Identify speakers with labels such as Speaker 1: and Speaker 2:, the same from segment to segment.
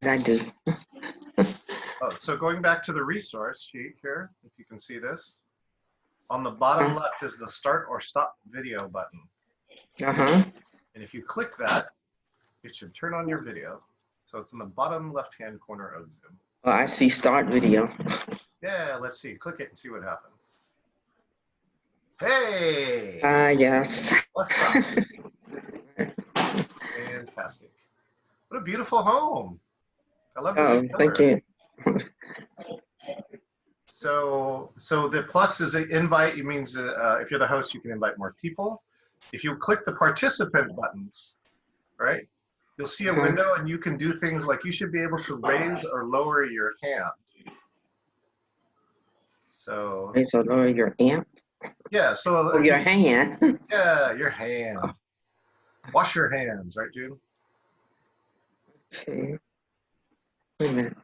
Speaker 1: I do.
Speaker 2: Oh, so going back to the resource sheet here, if you can see this, on the bottom left is the start or stop video button.
Speaker 1: Uh-huh.
Speaker 2: And if you click that, it should turn on your video. So it's in the bottom left-hand corner of Zoom.
Speaker 1: Oh, I see start video.
Speaker 2: Yeah, let's see. Click it and see what happens. Hey!
Speaker 1: Yes.
Speaker 2: What's up? Fantastic. What a beautiful home. I love the
Speaker 1: Oh,
Speaker 2: new color.
Speaker 1: thank you.
Speaker 2: So the plus is an invite. It means if you're the host, you can invite more people. If you click the participant buttons, right, you'll see a window and you can do things like you should be able to raise or lower your hand. So
Speaker 1: Raise or lower your amp.
Speaker 2: yeah, so
Speaker 1: your hand.
Speaker 2: Yeah, your hand. Wash your hands, right, June?
Speaker 1: Okay. Wait a minute.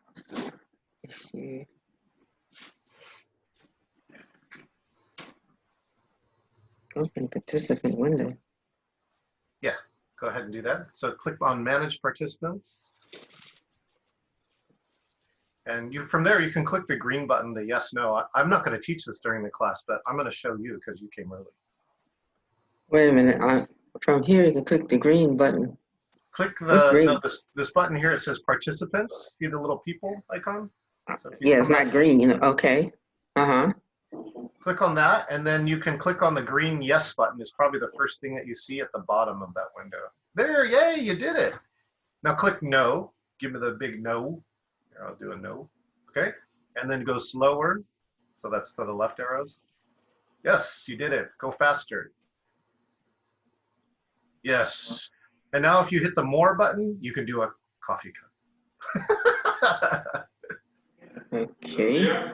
Speaker 1: Open participant window.
Speaker 2: Yeah, go ahead and do that. So click on Manage Participants. And from there, you can click the green button, the yes, no. I'm not going to teach this during the class, but I'm going to show you because you came early.
Speaker 1: Wait a minute. From here, you can click the green button.
Speaker 2: Click this button here. It says Participants. See the little people icon? So
Speaker 1: yeah, it's not green. Okay. Uh-huh.
Speaker 2: Click on that, and then you can click on the green yes button. It's probably the first thing that you see at the bottom of that window. There, yay, you did it. Now click no. Give me the big no. Here, I'll do a no. Okay, and then go slower. So that's to the left arrows. Yes, you did it. Go faster. Yes. And now if you hit the more button, you can do a coffee cup.
Speaker 1: Okay.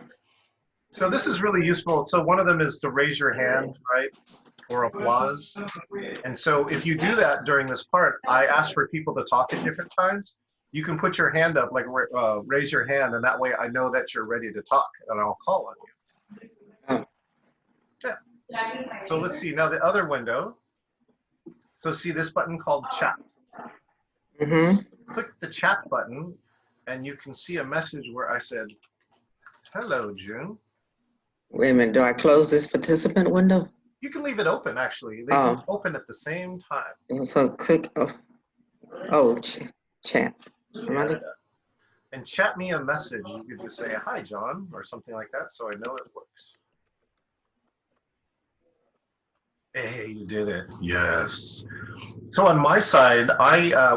Speaker 2: So this is really useful. So one of them is to raise your hand, right? Or applause. And so if you do that during this part, I ask for people to talk at different times. You can put your hand up, like raise your hand, and that way I know that you're ready to talk, and I'll call on you.
Speaker 1: Oh.
Speaker 2: Yeah. So let's see, now the other window. So see this button called chat. Click the chat button, and you can see a message where I said, hello, June.
Speaker 1: Wait a minute, do I close this participant window?
Speaker 2: You can leave it open, actually. They can open at the same time.
Speaker 1: So click, chat.
Speaker 2: And chat me a message. You could just say, hi, John, or something like that, so I know it works. Hey, you did it. Yes. So on my side,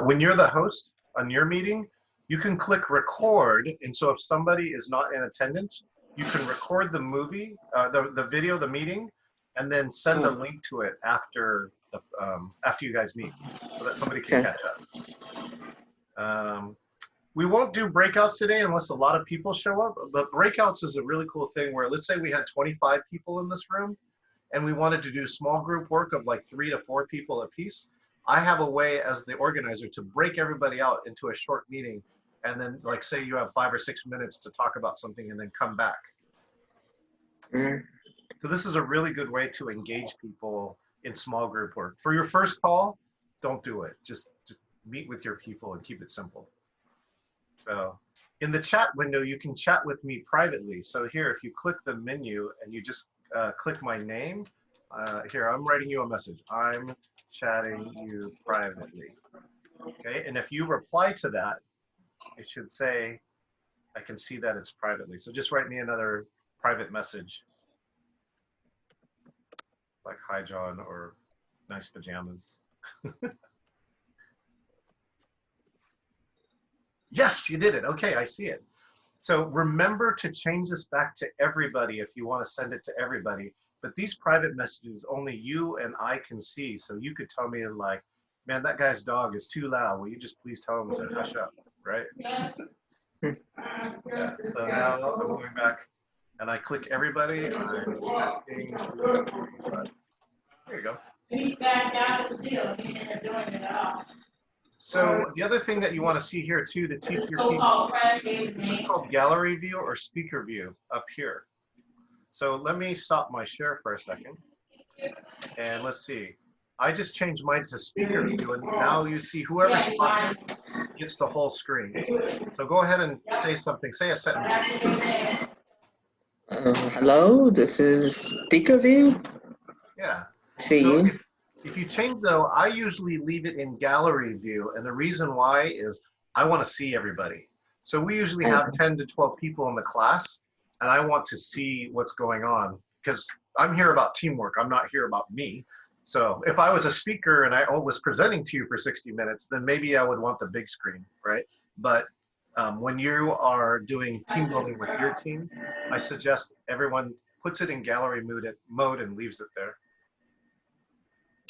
Speaker 2: when you're the host on your meeting, you can click record. And so if somebody is not in attendance, you can record the movie, the video, the meeting, and then send a link to it after you guys meet, so that somebody can catch up. We won't do breakouts today unless a lot of people show up, but breakouts is a really cool thing where, let's say we had 25 people in this room, and we wanted to do small group work of like 3 to 4 people a piece. I have a way as the organizer to break everybody out into a short meeting, and then like say you have 5 or 6 minutes to talk about something and then come back. So this is a really good way to engage people in small group work. For your first call, don't do it. Just meet with your people and keep it simple. So in the chat window, you can chat with me privately. So here, if you click the menu and you just click my name, here, I'm writing you a message. I'm chatting you privately. Okay, and if you reply to that, it should say, I can see that it's privately. So just write me another private message. Like, hi, John, or nice pajamas. Yes, you did it. Okay, I see it. So remember to change this back to everybody if you want to send it to everybody. But these private messages, only you and I can see. So you could tell me like, man, that guy's dog is too loud. Will you just please tell him to hush up, right? Yeah. So now I'm going back and I click everybody. I'm chatting. There you go. So the other thing that you want to see here too to teach your people, this is called gallery view or speaker view up here. So let me stop my share for a second. And let's see. I just changed mine to speaker view, and now you see whoever's talking. gets the whole screen. So go ahead and say something. Say a sentence.
Speaker 1: Hello, this is speaker view.
Speaker 2: Yeah.
Speaker 1: See
Speaker 2: So
Speaker 1: you.
Speaker 2: if you change though, I usually leave it in gallery view. And the reason why is I want to see everybody. So we usually have 10 to 12 people in the class, and I want to see what's going on because I'm here about teamwork. I'm not here about me. So if I was a speaker and I was presenting to you for 60 minutes, then maybe I would want the big screen, right? But when you are doing team building with your team, I suggest everyone puts it in gallery mode and leaves it there.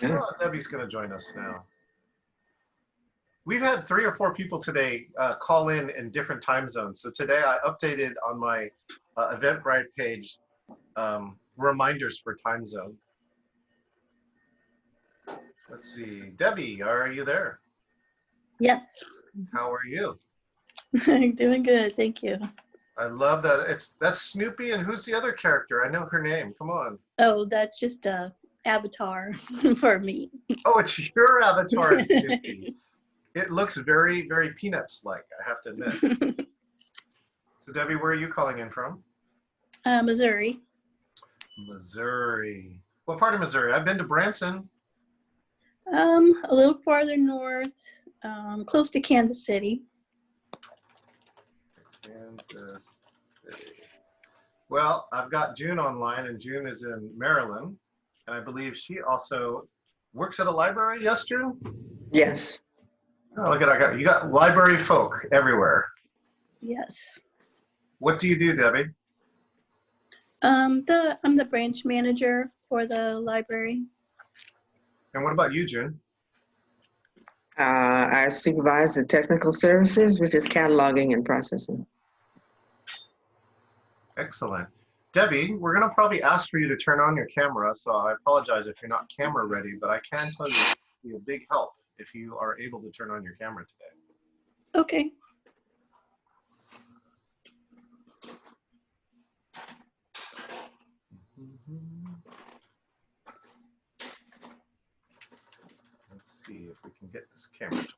Speaker 1: Yeah.
Speaker 2: Oh, Debbie's going to join us now. We've had 3 or 4 people today call in different time zones. So today I updated on my Eventbrite page reminders for time zone. Let's see. Debbie, are you there?
Speaker 3: Yes.
Speaker 2: How are you?
Speaker 3: Doing good, thank you.
Speaker 2: I love that. That's Snoopy, and who's the other character? I know her name. Come on.
Speaker 3: Oh, that's just a avatar for me.
Speaker 2: Oh, it's your avatar, it's Snoopy. It looks very, very Peanuts-like, I have to admit. So Debbie, where are you calling in from?
Speaker 3: Missouri.
Speaker 2: Missouri. What part of Missouri? I've been to Branson.
Speaker 3: A little farther north, close to Kansas City.
Speaker 2: Kansas City. Well, I've got June online, and June is in Maryland, and I believe she also works at a library. Yes, June?
Speaker 1: Yes.
Speaker 2: Oh, look at you got library folk everywhere.
Speaker 3: Yes.
Speaker 2: What do you do, Debbie?
Speaker 3: I'm the branch manager for the library.
Speaker 2: And what about you, June?
Speaker 1: I supervise the technical services, which is cataloging and processing.
Speaker 2: Excellent. Debbie, we're going to probably ask for you to turn on your camera, so I apologize if you're not camera ready, but I can tell you it would be a big help if you are able to turn on your camera today.
Speaker 3: Okay.
Speaker 2: Let's see if we can get this camera to work.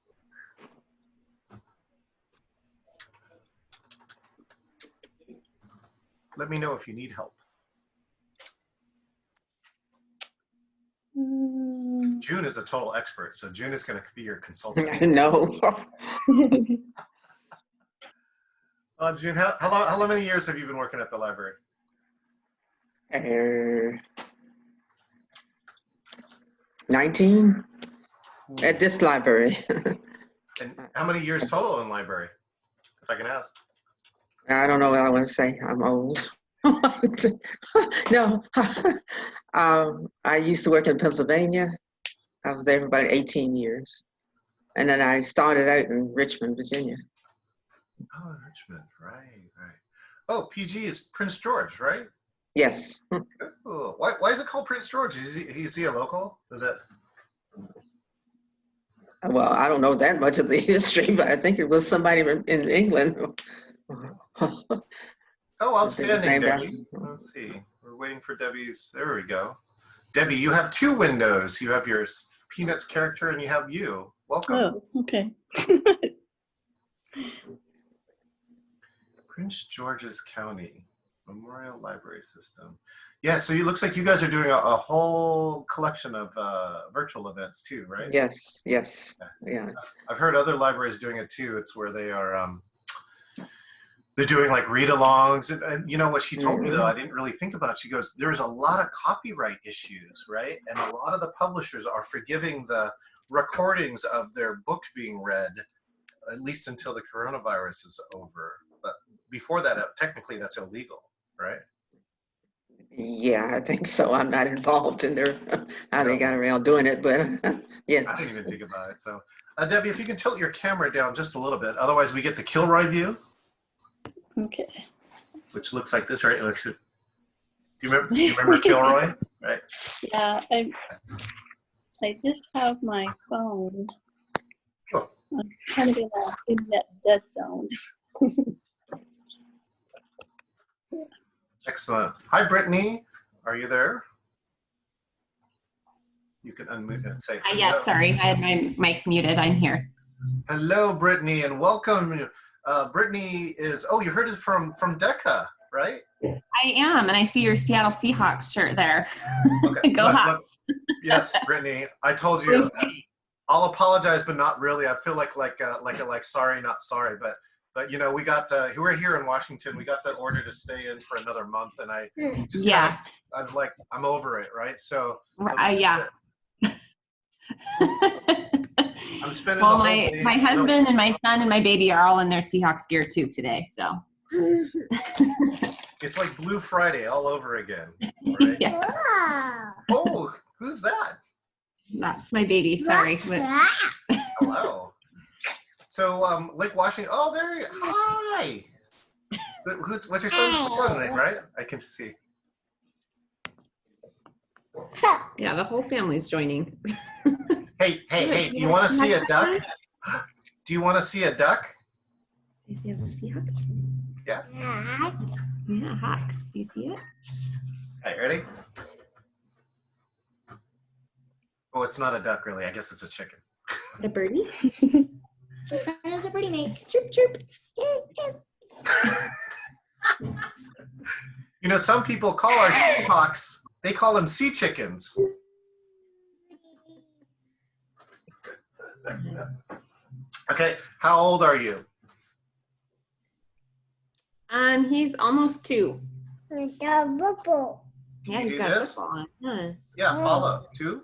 Speaker 2: Let me know if you need help. June is a total expert, so June is going to be your consultant.
Speaker 1: I know.
Speaker 2: June, how many years have you been working at the library?
Speaker 1: 19 at this library.
Speaker 2: And how many years total in library, if I can ask?
Speaker 1: I don't know what I want to say. I'm old. No. I used to work in Pennsylvania. I was there for about 18 years. And then I started out in Richmond, Virginia.
Speaker 2: Oh, Richmond, right. Oh, PG is Prince George, right?
Speaker 1: Yes.
Speaker 2: Oh, why is it called Prince George? Is he a local? Is it?
Speaker 1: Well, I don't know that much of the history, but I think it was somebody in England.
Speaker 2: Oh, outstanding, Debbie.
Speaker 1: After.
Speaker 2: Let's see. We're waiting for Debbie's. There we go. Debbie, you have 2 windows. You have your Peanuts character and you have you. Welcome.
Speaker 3: Oh, okay.
Speaker 2: Prince George's County Memorial Library System. Yeah, so it looks like you guys are doing a whole collection of virtual events too, right?
Speaker 1: Yes. Yeah.
Speaker 2: I've heard other libraries doing it too. It's where they are they're doing like read-alongs, and you know what she told me though, I didn't really think about it. She goes, there's a lot of copyright issues, right? And a lot of the publishers are forgiving the recordings of their book being read, at least until the coronavirus is over. But before that, technically that's illegal, right?
Speaker 1: Yeah, I think so. I'm not involved in how they got around doing it, but yeah.
Speaker 2: I didn't even think about it. So, Debbie, if you can tilt your camera down just a little bit, otherwise we get the Kilroy view.
Speaker 3: Okay.
Speaker 2: Which looks like this, right? It looks. Do you remember Kilroy? Right.
Speaker 3: Yeah, I just have my phone.
Speaker 2: Oh.
Speaker 3: I'm kind of in that dead zone.
Speaker 2: Excellent. Hi, Brittany. Are you there? You can unmute and say.
Speaker 4: Yes, sorry. I had my mic muted. I'm here.
Speaker 2: Hello, Brittany, and welcome. Brittany is, oh, you heard it from Decca, right?
Speaker 4: I am, and I see your Seattle Seahawks shirt there.
Speaker 2: Okay.
Speaker 4: Go Hawks.
Speaker 2: Yes, Brittany, I told you. I'll apologize, but not really. I feel like sorry, not sorry. But you know, we're here in Washington. We got that order to stay in for another month, and I just I'm over it, right? So
Speaker 4: yeah.
Speaker 2: I'm spending
Speaker 4: well,
Speaker 2: the whole day.
Speaker 4: My husband and my son and my baby are all in their Seahawks gear too today. So
Speaker 2: it's like Blue Friday all over again. Right?
Speaker 4: Yeah.
Speaker 2: Oh, who's that?
Speaker 4: That's my baby. Sorry.
Speaker 2: Hello. So, Lake Washington. Oh, there you. Hi. What's your son's name? Right? I can see.
Speaker 4: Yeah, the whole family's joining.
Speaker 2: Hey! Do you want to see a duck? Do you want to see a duck?
Speaker 4: Do you see a Seahawks?
Speaker 2: Yeah.
Speaker 4: Yeah, Hawks. Do you see it?
Speaker 2: Hey, ready? Oh, it's not a duck, really. I guess it's a chicken.
Speaker 4: The birdie?
Speaker 5: The sound does a birdie make. Chirp, chirp.
Speaker 2: You know, some people call our Seahawks, they call them sea chickens. Okay, how old are you?
Speaker 4: He's almost 2.
Speaker 5: Yeah,
Speaker 4: Yeah, he's got football on. Huh.
Speaker 2: Yeah, follow. 2?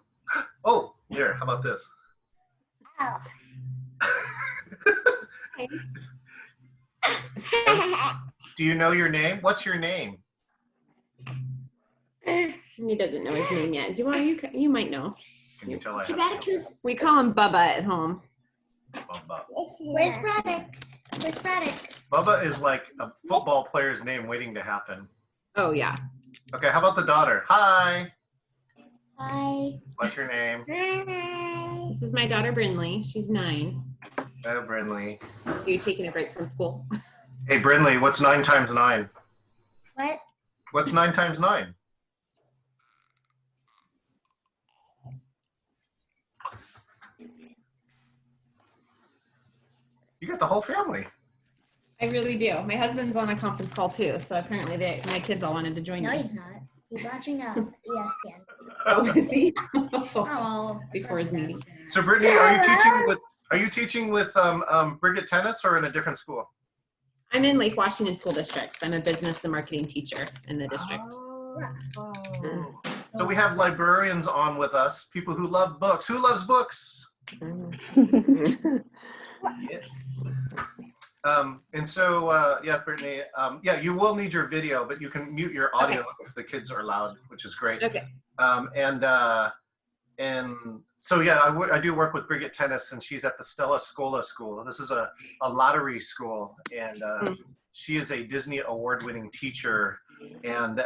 Speaker 2: Oh, here, how about this? Do you know your name? What's your name?
Speaker 4: He doesn't know his name yet. Do you want you might know.
Speaker 2: Can you tell I
Speaker 5: Hey,
Speaker 2: have
Speaker 5: Braddock,
Speaker 4: We call him Bubba at home.
Speaker 2: Bubba?
Speaker 5: where's Braddock? Where's Braddock?
Speaker 2: Bubba is like a football player's name waiting to happen.
Speaker 4: Oh yeah.
Speaker 2: Okay, how about the daughter? Hi.
Speaker 5: Hi.
Speaker 2: What's your name?
Speaker 5: Hi.
Speaker 4: This is my daughter Brinley. She's 9.
Speaker 2: Oh, Brinley.
Speaker 4: Are you taking a break from school?
Speaker 2: Hey, Brinley, what's 9 times 9?
Speaker 5: What?
Speaker 2: What's 9 times 9? You got the whole family.
Speaker 4: I really do. My husband's on a conference call too, so apparently my kids all wanted to join
Speaker 5: No,
Speaker 4: me.
Speaker 5: he's not. He's watching ESPN.
Speaker 4: Oh, is he?
Speaker 5: Oh,
Speaker 4: Before his meeting.
Speaker 2: So, Brittany, are you teaching with Brigitte Tennis or in a different school?
Speaker 4: I'm in Lake Washington School District. I'm a business and marketing teacher in the district.
Speaker 2: Oh. So we have librarians on with us, people who love books. Who loves books? Yes. And so, yeah, Brittany, yeah, you will need your video, but you can mute your audio if the kids are loud, which is great.
Speaker 4: Okay.
Speaker 2: And so, yeah, I do work with Brigitte Tennis, and she's at the Stella Scola School. This is a lottery school, and she is a Disney award-winning teacher and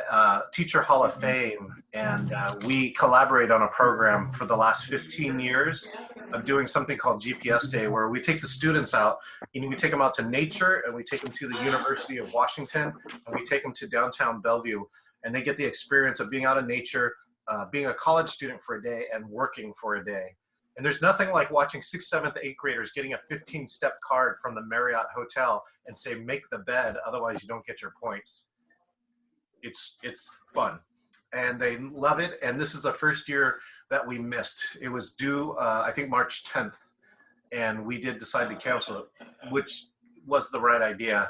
Speaker 2: Teacher Hall of Fame. And we collaborate on a program for the last 15 years of doing something called GPS Day, where we take the students out, and we take them out to nature, and we take them to the University of Washington, and we take them to downtown Bellevue, and they get the experience of being out in nature, being a college student for a day and working for a day. And there's nothing like watching 6th, 7th, 8th graders getting a 15-step card from the Marriott Hotel and say, make the bed, otherwise you don't get your points. It's fun. And they love it. And this is the first year that we missed. It was due, I think, March 10th. And we did decide to cancel it, which was the right idea.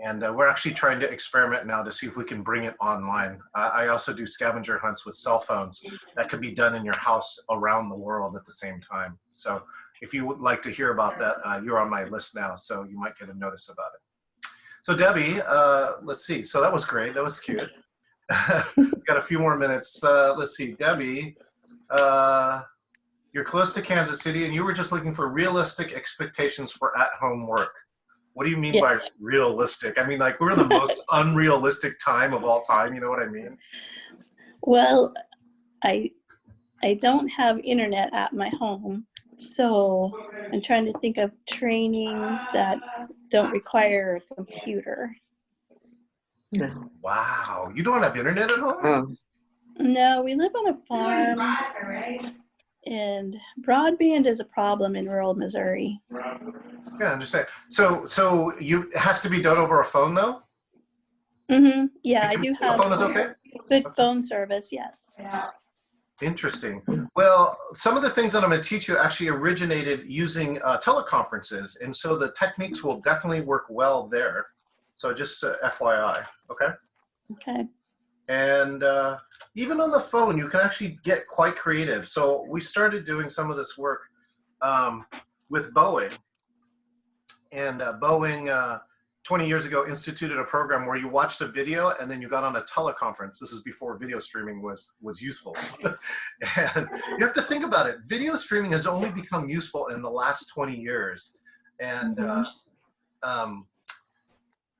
Speaker 2: And we're actually trying to experiment now to see if we can bring it online. I also do scavenger hunts with cell phones that can be done in your house around the world at the same time. So if you would like to hear about that, you're on my list now, so you might get a notice about it. So Debbie, let's see. So that was great. That was cute. We've got a few more minutes. Let's see. Debbie, you're close to Kansas City, and you were just looking for realistic expectations for at-home work. What do you mean by realistic? I mean, like, we're the most unrealistic time of all time. You know what I mean?
Speaker 3: Well, I don't have internet at my home, so I'm trying to think of trainings that don't require a computer.
Speaker 1: No.
Speaker 2: Wow. You don't have internet at home?
Speaker 1: Oh.
Speaker 3: No, we live on a farm, And broadband is a problem in rural Missouri.
Speaker 2: Yeah, I understand. So it has to be done over a phone, though?
Speaker 3: Yeah, I do
Speaker 2: A
Speaker 3: have
Speaker 2: phone is okay?
Speaker 3: good phone service, yes.
Speaker 2: Interesting. Well, some of the things that I'm going to teach you actually originated using teleconferences, and so the techniques will definitely work well there. So just FYI, okay?
Speaker 3: Okay.
Speaker 2: And even on the phone, you can actually get quite creative. So we started doing some of this work with Boeing. And Boeing, 20 years ago, instituted a program where you watched a video and then you got on a teleconference. This is before video streaming was useful. And you have to think about it. Video streaming has only become useful in the last 20 years. And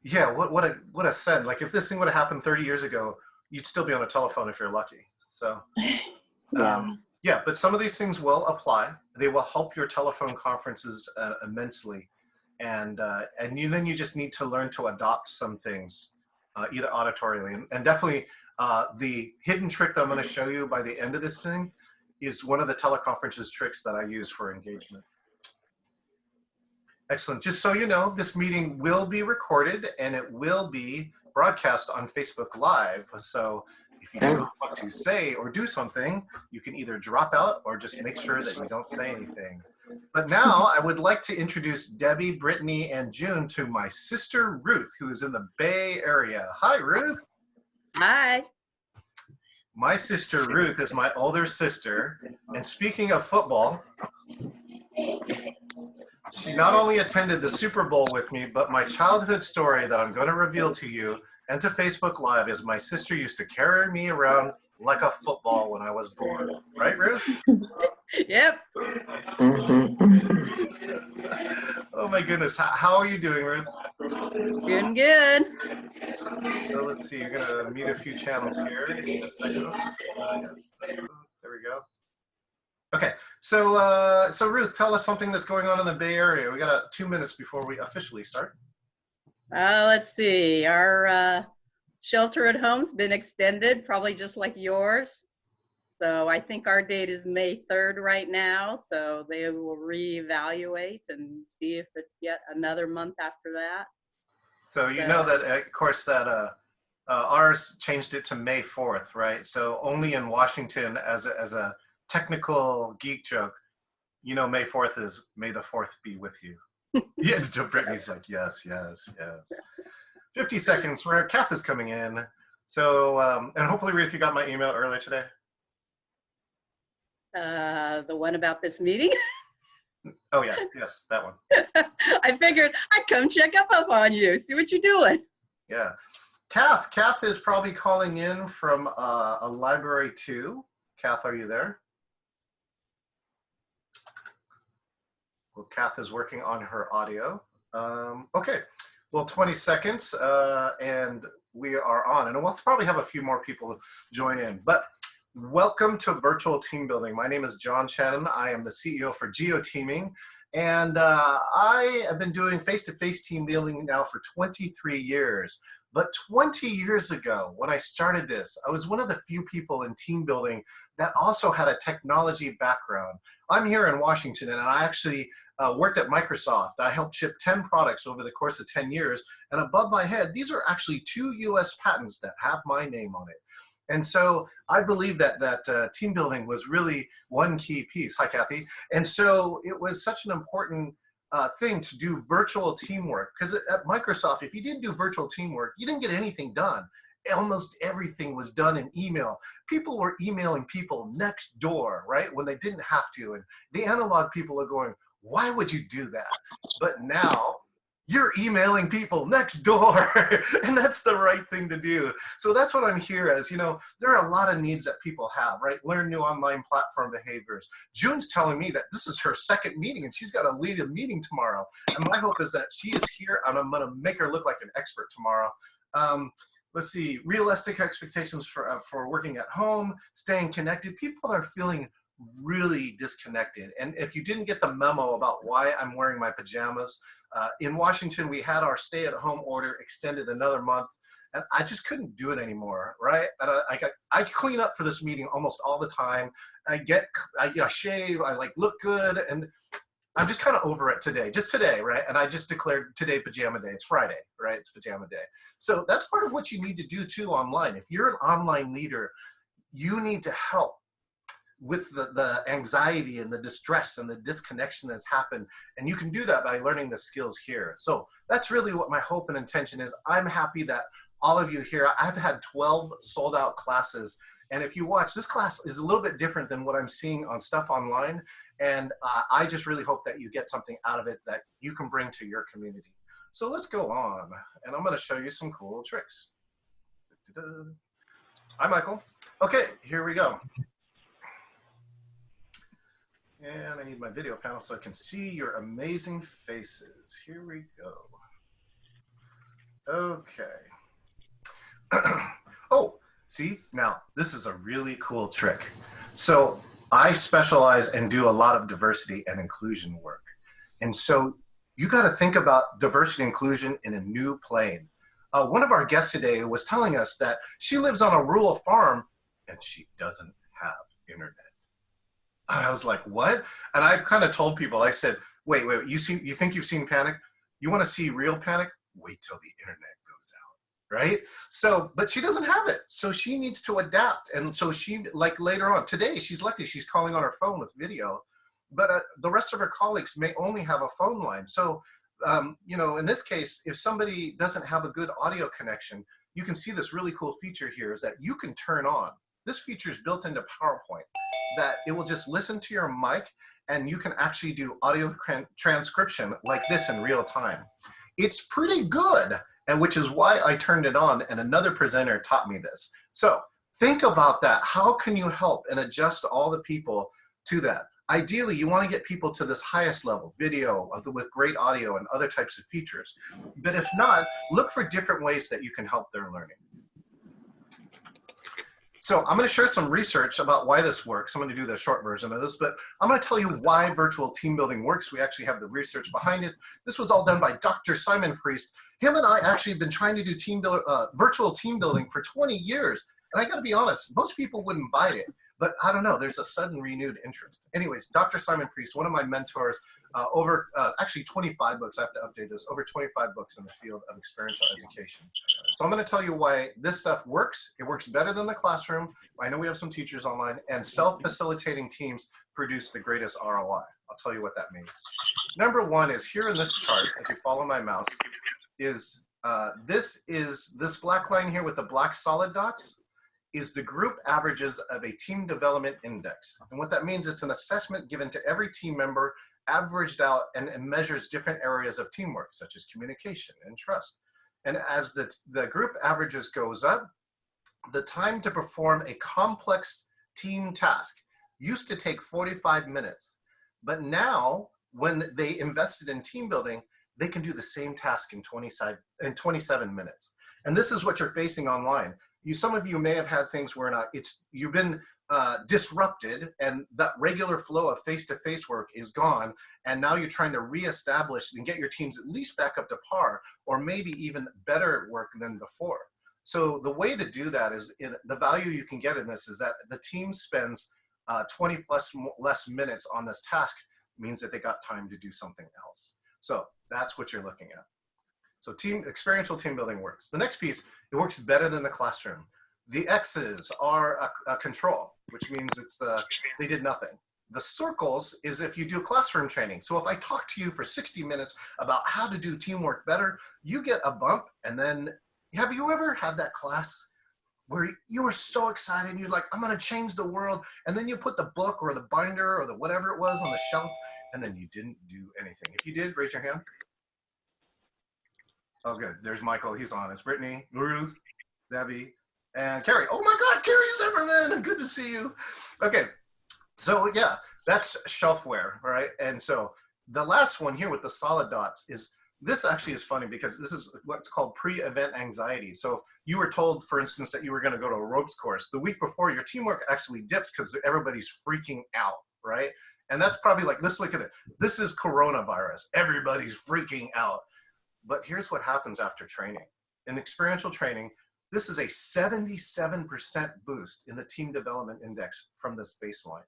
Speaker 2: yeah, what a send. Like if this thing would have happened 30 years ago, you'd still be on a telephone if you're lucky. So yeah, but some of these things will apply. They will help your telephone conferences immensely. And then you just need to learn to adopt some things, either auditorially. And definitely the hidden trick that I'm going to show you by the end of this thing is one of the teleconferences tricks that I use for engagement. Excellent. Just so you know, this meeting will be recorded and it will be broadcast on Facebook Live. So if you don't want to say or do something, you can either drop out or just make sure that you don't say anything. But now I would like to introduce Debbie, Brittany, and June to my sister Ruth, who is in the Bay Area. Hi, Ruth.
Speaker 6: Hi.
Speaker 2: My sister Ruth is my older sister. And speaking of football, she not only attended the Super Bowl with me, but my childhood story that I'm going to reveal to you and to Facebook Live is my sister used to carry me around like a football when I was born. Right, Ruth?
Speaker 6: Yep.
Speaker 2: Oh my goodness. How are you doing, Ruth?
Speaker 6: Doing good.
Speaker 2: So let's see. You're going to mute a few channels here. Give me a second. There we go. Okay. So Ruth, tell us something that's going on in the Bay Area. We got 2 minutes before we officially start.
Speaker 6: Let's see. Our shelter at home's been extended, probably just like yours. So I think our date is May 3rd right now. So they will reevaluate and see if it's yet another month after that.
Speaker 2: So you know that, of course, that ours changed it to May 4th, right? So only in Washington, as a technical geek joke, you know, May 4th is May the 4th be with you. Yeah, Brittany's like, yes, yes, yes. 50 seconds where Kath is coming in. So, and hopefully, Ruth, you got my email earlier today.
Speaker 6: The one about this meeting?
Speaker 2: Oh yeah, yes, that one.
Speaker 6: I figured I'd come check up on you, see what you're doing.
Speaker 2: Yeah. Kath is probably calling in from a library too. Kath, are you there? Well, Kath is working on her audio. Okay, well, 20 seconds and we are on. And we'll probably have a few more people join in. But welcome to Virtual Team Building. My name is John Chen. I am the CEO for Geoteaming. And I have been doing face-to-face team building now for 23 years. But 20 years ago, when I started this, I was one of the few people in team building that also had a technology background. I'm here in Washington, and I actually worked at Microsoft. I helped ship 10 products over the course of 10 years. And above my head, these are actually 2 US patents that have my name on it. And so I believe that team building was really one key piece. Hi, Kathy. And so it was such an important thing to do virtual teamwork, because at Microsoft, if you didn't do virtual teamwork, you didn't get anything done. Almost everything was done in email. People were emailing people next door, right, when they didn't have to. And the analog people are going, why would you do that? But now, you're emailing people next door, and that's the right thing to do. So that's what I'm here as. You know, there are a lot of needs that people have, right? Learn new online platform behaviors. June's telling me that this is her second meeting, and she's got to lead a meeting tomorrow. And my hope is that she is here, and I'm going to make her look like an expert tomorrow. Let's see, realistic expectations for working at home, staying connected. People are feeling really disconnected. And if you didn't get the memo about why I'm wearing my pajamas, in Washington, we had our stay-at-home order extended another month, and I just couldn't do it anymore, right? And I clean up for this meeting almost all the time. I shave, I like look good, and I'm just kind of over it today, just today, right? And I just declared today pajama day. It's Friday, right? It's pajama day. So that's part of what you need to do too online. If you're an online leader, you need to help with the anxiety and the distress and the disconnection that's happened. And you can do that by learning the skills here. So that's really what my hope and intention is. I'm happy that all of you here, I've had 12 sold out classes. And if you watch, this class is a little bit different than what I'm seeing on stuff online. And I just really hope that you get something out of it that you can bring to your community. So let's go on. And I'm gonna show you some cool tricks. Hi, Michael. Okay, here we go. And I need my video panel so I can see your amazing faces. Here we go. Okay. Oh, see, now this is a really cool trick. So I specialize and do a lot of diversity and inclusion work. And so you got to think about diversity and inclusion in a new plane. One of our guests today was telling us that she lives on a rural farm and she doesn't have internet. I was like, what? And I've kind of told people, I said, wait, you think you've seen panic? You want to see real panic? Wait till the internet goes out, right? So, but she doesn't have it. So she needs to adapt. And so she, like later on, today, she's lucky she's calling on her phone with video, but the rest of her colleagues may only have a phone line. So, you know, in this case, if somebody doesn't have a good audio connection, you can see this really cool feature here is that you can turn on. This feature is built into PowerPoint, that it will just listen to your mic and you can actually do audio transcription like this in real time. It's pretty good, and which is why I turned it on, and another presenter taught me this. So think about that. How can you help and adjust all the people to that? Ideally, you want to get people to this highest level, video with great audio and other types of features. But if not, look for different ways that you can help their learning. So I'm going to share some research about why this works. I'm going to do the short version of this, but I'm going to tell you why virtual team building works. We actually have the research behind it. This was all done by Dr. Simon Priest. Him and I actually have been trying to do virtual team building for 20 years. And I got to be honest, most people wouldn't buy it. But I don't know, there's a sudden renewed interest. Anyways, Dr. Simon Priest, one of my mentors, actually 25 books, I have to update this, over 25 books in the field of experiential education. So I'm gonna tell you why this stuff works. It works better than the classroom. I know we have some teachers online, and self-facilitating teams produce the greatest ROI. I'll tell you what that means. Number one is here in this chart, if you follow my mouse, is this black line here with the black solid dots, is the group averages of a team development index. And what that means, it's an assessment given to every team member, averaged out, and measures different areas of teamwork, such as communication and trust. And as the group averages goes up, the time to perform a complex team task used to take 45 minutes. But now, when they invested in team building, they can do the same task in 27 minutes. And this is what you're facing online. Some of you may have had things where you've been disrupted, and that regular flow of face-to-face work is gone, and now you're trying to reestablish and get your teams at least back up to par, or maybe even better work than before. So the way to do that is, the value you can get in this is that the team spends 20 plus less minutes on this task, means that they got time to do something else. So that's what you're looking at. So experiential team building works. The next piece, it works better than the classroom. The X's are a control, which means they did nothing. The circles is if you do classroom training. So if I talk to you for 60 minutes about how to do teamwork better, you get a bump. And then, have you ever had that class where you were so excited and you're like, I'm gonna change the world. And then you put the book or the binder or the whatever it was on the shelf, and then you didn't do anything. If you did, raise your hand. Oh, good. There's Michael. He's on. It's Brittany, Ruth, Debbie, and Carrie. Oh my God, Carrie Zimmerman. Good to see you. Okay. So yeah, that's shelfware, right? And so the last one here with the solid dots is this actually is funny because this is what's called pre-event anxiety. So if you were told, for instance, that you were going to go to a ropes course, the week before, your teamwork actually dips because everybody's freaking out, right? And that's probably like, let's look at it. This is coronavirus. Everybody's freaking out. But here's what happens after training. In experiential training, this is a 77% boost in the team development index from this baseline.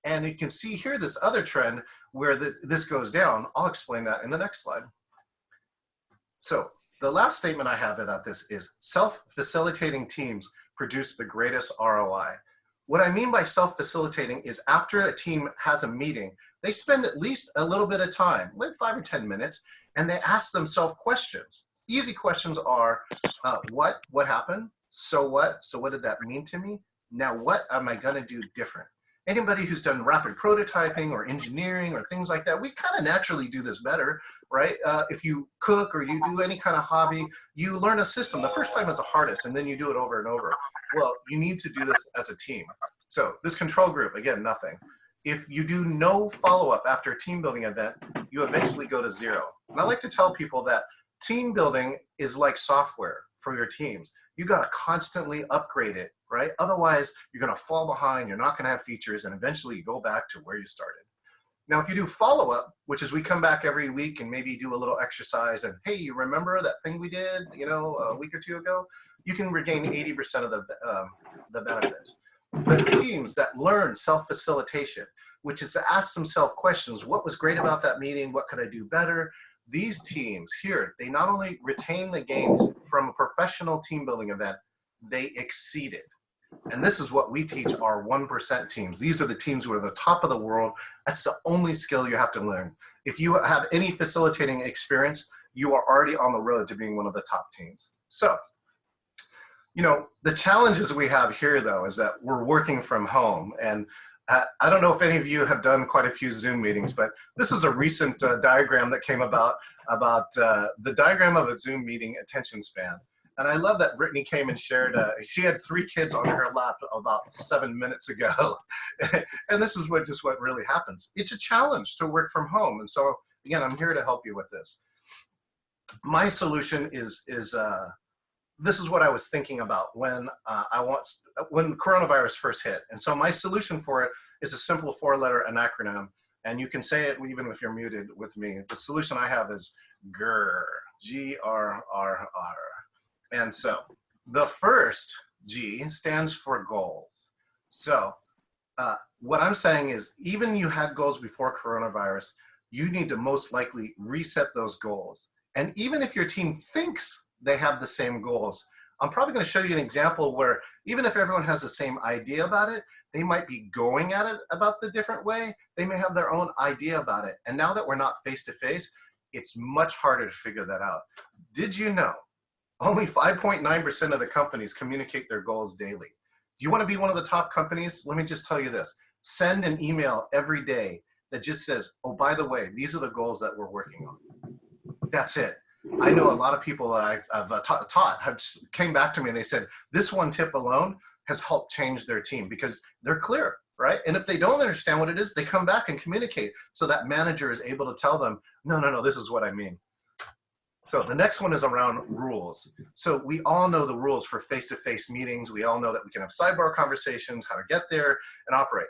Speaker 2: And you can see here this other trend where this goes down. I'll explain that in the next slide. So the last statement I have about this is self-facilitating teams produce the greatest ROI. What I mean by self-facilitating is after a team has a meeting, they spend at least a little bit of time, like 5 or 10 minutes, and they ask themselves questions. Easy questions are, what happened? So what did that mean to me? Now what am I gonna do different? Anybody who's done rapid prototyping or engineering or things like that, we kind of naturally do this better, right? If you cook or you do any kind of hobby, you learn a system. The first time is the hardest, and then you do it over and over. Well, you need to do this as a team. So this control group, again, nothing. If you do no follow-up after a team building event, you eventually go to 0. And I like to tell people that team building is like software for your teams. You got to constantly upgrade it, right? Otherwise, you're going to fall behind, you're not going to have features, and eventually you go back to where you started. Now, if you do follow-up, which is we come back every week and maybe do a little exercise and, hey, you remember that thing we did, you know, a week or two ago? You can regain 80% of the benefits. But teams that learn self-facilitation, which is to ask themselves questions, what was great about that meeting? What could I do better? These teams here, they not only retain the gains from a professional team building event, they exceed it. And this is what we teach our 1% teams. These are the teams who are the top of the world. That's the only skill you have to learn. If you have any facilitating experience, you are already on the road to being one of the top teams. So, you know, the challenges we have here, though, is that we're working from home. And I don't know if any of you have done quite a few Zoom meetings, but this is a recent diagram that came about the diagram of a Zoom meeting attention span. And I love that Brittany came and shared, she had 3 kids on her lap about 7 minutes ago. And this is what really happens. It's a challenge to work from home. And so, again, I'm here to help you with this. My solution is this is what I was thinking about when when coronavirus first hit. And so my solution for it is a simple 4-letter acronym. And you can say it even if you're muted with me. The solution I have is GRRR, G-R-R-R. And so the first G stands for goals. So what I'm saying is even you had goals before coronavirus, you need to most likely reset those goals. And even if your team thinks they have the same goals, I'm probably going to show you an example where even if everyone has the same idea about it, they might be going at it about the different way. They may have their own idea about it. And now that we're not face-to-face, it's much harder to figure that out. Did you know only 5.9% of the companies communicate their goals daily? Do you want to be one of the top companies? Let me just tell you this. Send an email every day that just says, oh, by the way, these are the goals that we're working on. That's it. I know a lot of people that I've taught have came back to me and they said, this one tip alone has helped change their team because they're clear, right? And if they don't understand what it is, they come back and communicate so that manager is able to tell them, no, this is what I mean. So the next one is around rules. So we all know the rules for face-to-face meetings. We all know that we can have sidebar conversations, how to get there and operate.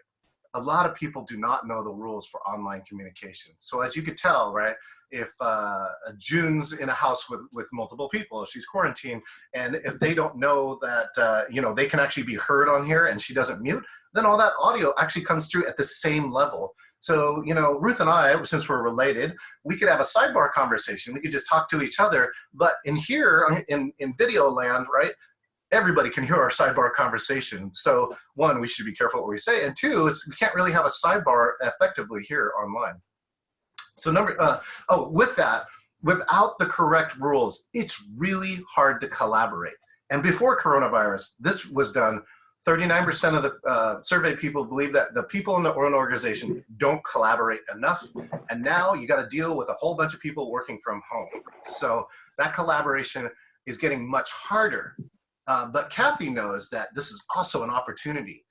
Speaker 2: A lot of people do not know the rules for online communication. So as you could tell, right, if June's in a house with multiple people, she's quarantined, and if they don't know that, you know, they can actually be heard on here and she doesn't mute, then all that audio actually comes through at the same level. So, you know, Ruth and I, since we're related, we could have a sidebar conversation. We could just talk to each other. But in here, in video land, right, everybody can hear our sidebar conversation. So one, we should be careful what we say. And two, we can't really have a sidebar effectively here online. So with that, without the correct rules, it's really hard to collaborate. And before coronavirus, this was done, 39% of the survey people believe that the people in the organization don't collaborate enough. And now you got to deal with a whole bunch of people working from home. So that collaboration is getting much harder. But Kathy knows that this is also an opportunity.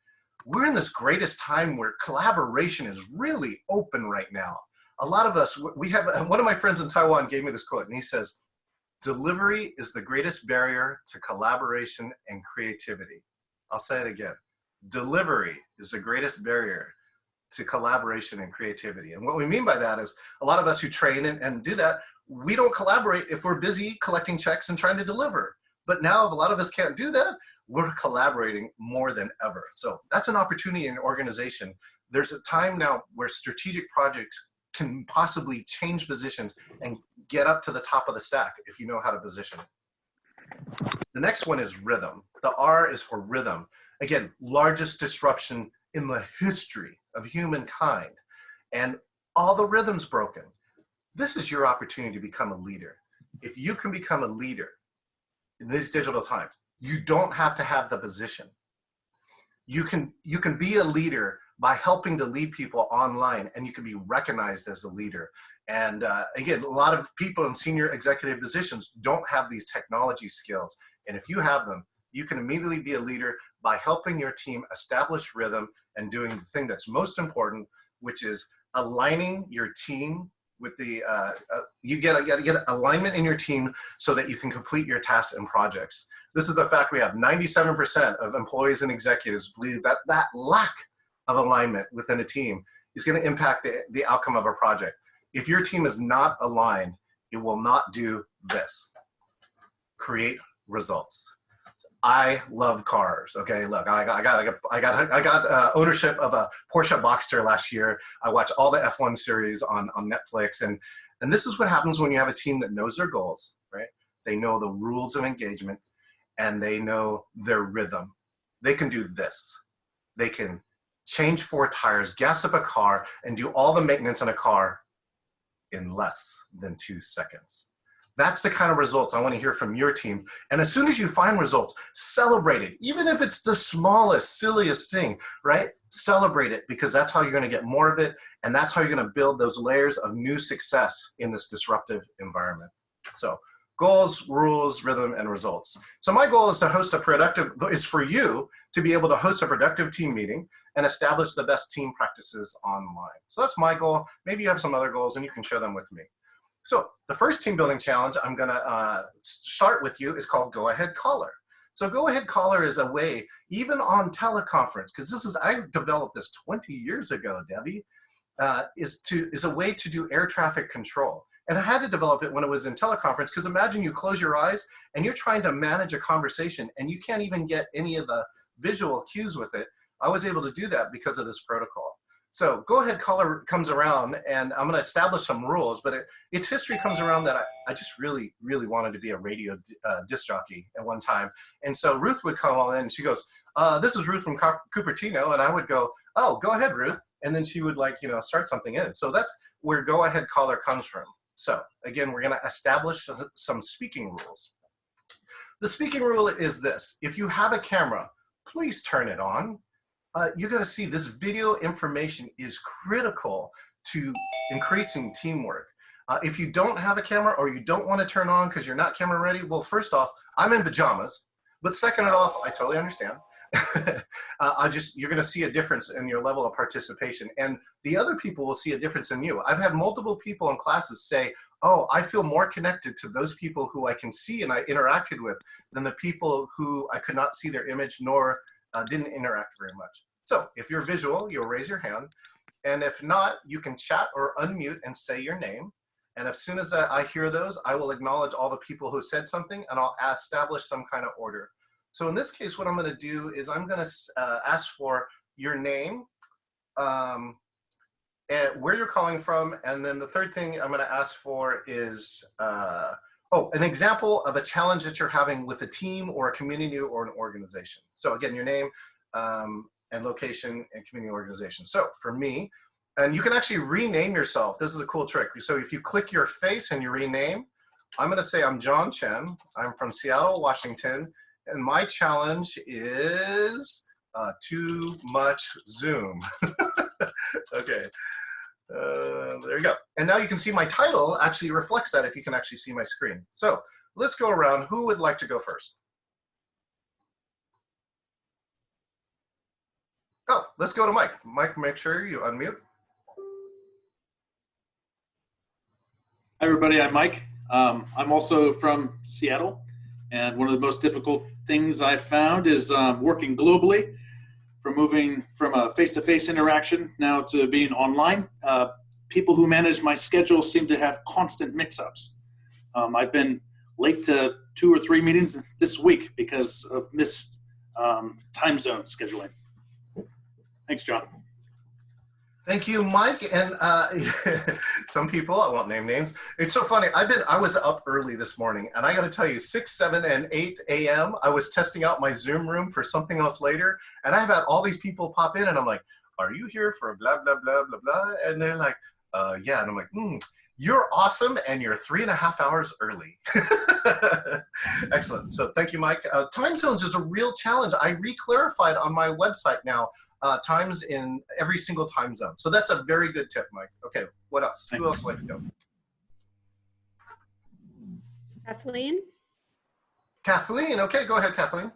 Speaker 2: We're in this greatest time where collaboration is really open right now. a lot of us, we have, one of my friends in Taiwan gave me this quote, and he says, delivery is the greatest barrier to collaboration and creativity. I'll say it again. Delivery is the greatest barrier to collaboration and creativity. And what we mean by that is a lot of us who train and do that, we don't collaborate if we're busy collecting checks and trying to deliver. But now if a lot of us can't do that, we're collaborating more than ever. So that's an opportunity in an organization. There's a time now where strategic projects can possibly change positions and get up to the top of the stack if you know how to position it. The next one is rhythm. The R is for rhythm. Again, largest disruption in the history of humankind. And all the rhythms broken. This is your opportunity to become a leader. If you can become a leader in these digital times, you don't have to have the position. You can be a leader by helping to lead people online, and you can be recognized as a leader. And again, a lot of people in senior executive positions don't have these technology skills. And if you have them, you can immediately be a leader by helping your team establish rhythm and doing the thing that's most important, which is aligning your team with the, you gotta get alignment in your team so that you can complete your tasks and projects. This is the fact we have 97% of employees and executives believe that that lack of alignment within a team is going to impact the outcome of a project. If your team is not aligned, it will not do this. Create results. I love cars. Okay, look, I got ownership of a Porsche Boxster last year. I watched all the F1 series on Netflix, and this is what happens when you have a team that knows their goals, right? They know the rules of engagement, and they know their rhythm. They can do this. They can change 4 tires, gas up a car, and do all the maintenance on a car in less than 2 seconds. That's the kind of results I want to hear from your team. And as soon as you find results, celebrate it. Even if it's the smallest, silliest thing, right? Celebrate it, because that's how you're going to get more of it. And that's how you're going to build those layers of new success in this disruptive environment. So goals, rules, rhythm, and results. So my goal is to host a productive, is for you to be able to host a productive team meeting and establish the best team practices online. So that's my goal. Maybe you have some other goals and you can share them with me. So the first team building challenge I'm gonna start with you is called Go Ahead Caller. So Go Ahead Caller is a way, even on teleconference, because this is, I developed this 20 years ago, Debbie, is a way to do air traffic control. And I had to develop it when it was in teleconference, because imagine you close your eyes and you're trying to manage a conversation and you can't even get any of the visual cues with it. I was able to do that because of this protocol. So Go Ahead Caller comes around, and I'm going to establish some rules, but its history comes around that I just really, really wanted to be a radio disc jockey at one time. And so Ruth would come on in and she goes, this is Ruth from Cupertino. And I would go, oh, go ahead, Ruth. And then she would, like, you know, start something in. So that's where Go Ahead Caller comes from. So again, we're going to establish some speaking rules. The speaking rule is this: if you have a camera, please turn it on. You're going to see this video information is critical to increasing teamwork. If you don't have a camera, or you don't want to turn on because you're not camera ready, well, first off, I'm in pajamas. But second it off, I totally understand. You're going to see a difference in your level of participation, and the other people will see a difference in you. I've had multiple people in classes say, oh, I feel more connected to those people who I can see and I interacted with than the people who I could not see their image nor didn't interact very much. So if you're visual, you'll raise your hand. And if not, you can chat or unmute and say your name. And as soon as I hear those, I will acknowledge all the people who said something, and I'll establish some kind of order. So in this case, what I'm going to do is I'm going to ask for your name, and where you're calling from. And then the third thing I'm going to ask for is, an example of a challenge that you're having with a team or a community or an organization. So again, your name and location and community organization. So for me, and you can actually rename yourself. This is a cool trick. So if you click your face and you rename, I'm going to say I'm John Chen. I'm from Seattle, Washington. And my challenge is too much Zoom. Okay, there you go. And now you can see my title actually reflects that if you can actually see my screen. So let's go around. Who would like to go first? Oh, let's go to Mike. Mike, make sure you unmute.
Speaker 7: Hi, everybody. I'm Mike. I'm also from Seattle, and one of the most difficult things I've found is working globally, from moving from a face-to-face interaction now to being online. People who manage my schedule seem to have constant mix-ups. I've been late to 2 or 3 meetings this week because of missed time zone scheduling. Thanks, John.
Speaker 2: Thank you, Mike. And some people, I won't name names. It's so funny. I was up early this morning, and I got to tell you, 6, 7, and 8 a.m. I was testing out my Zoom room for something else later, and I've had all these people pop in, and I'm like, "Are you here for blah blah blah blah blah?" And they're like, "Yeah." And I'm like, "You're awesome, and you're 3.5 hours early." Excellent. So thank you, Mike. Time zones is a real challenge. I re-clarified on my website now. Times in every single time zone. So that's a very good tip, Mike. Okay, what else? Who else would like to go?
Speaker 8: Kathleen?
Speaker 2: Kathleen, okay, go ahead, Kathleen.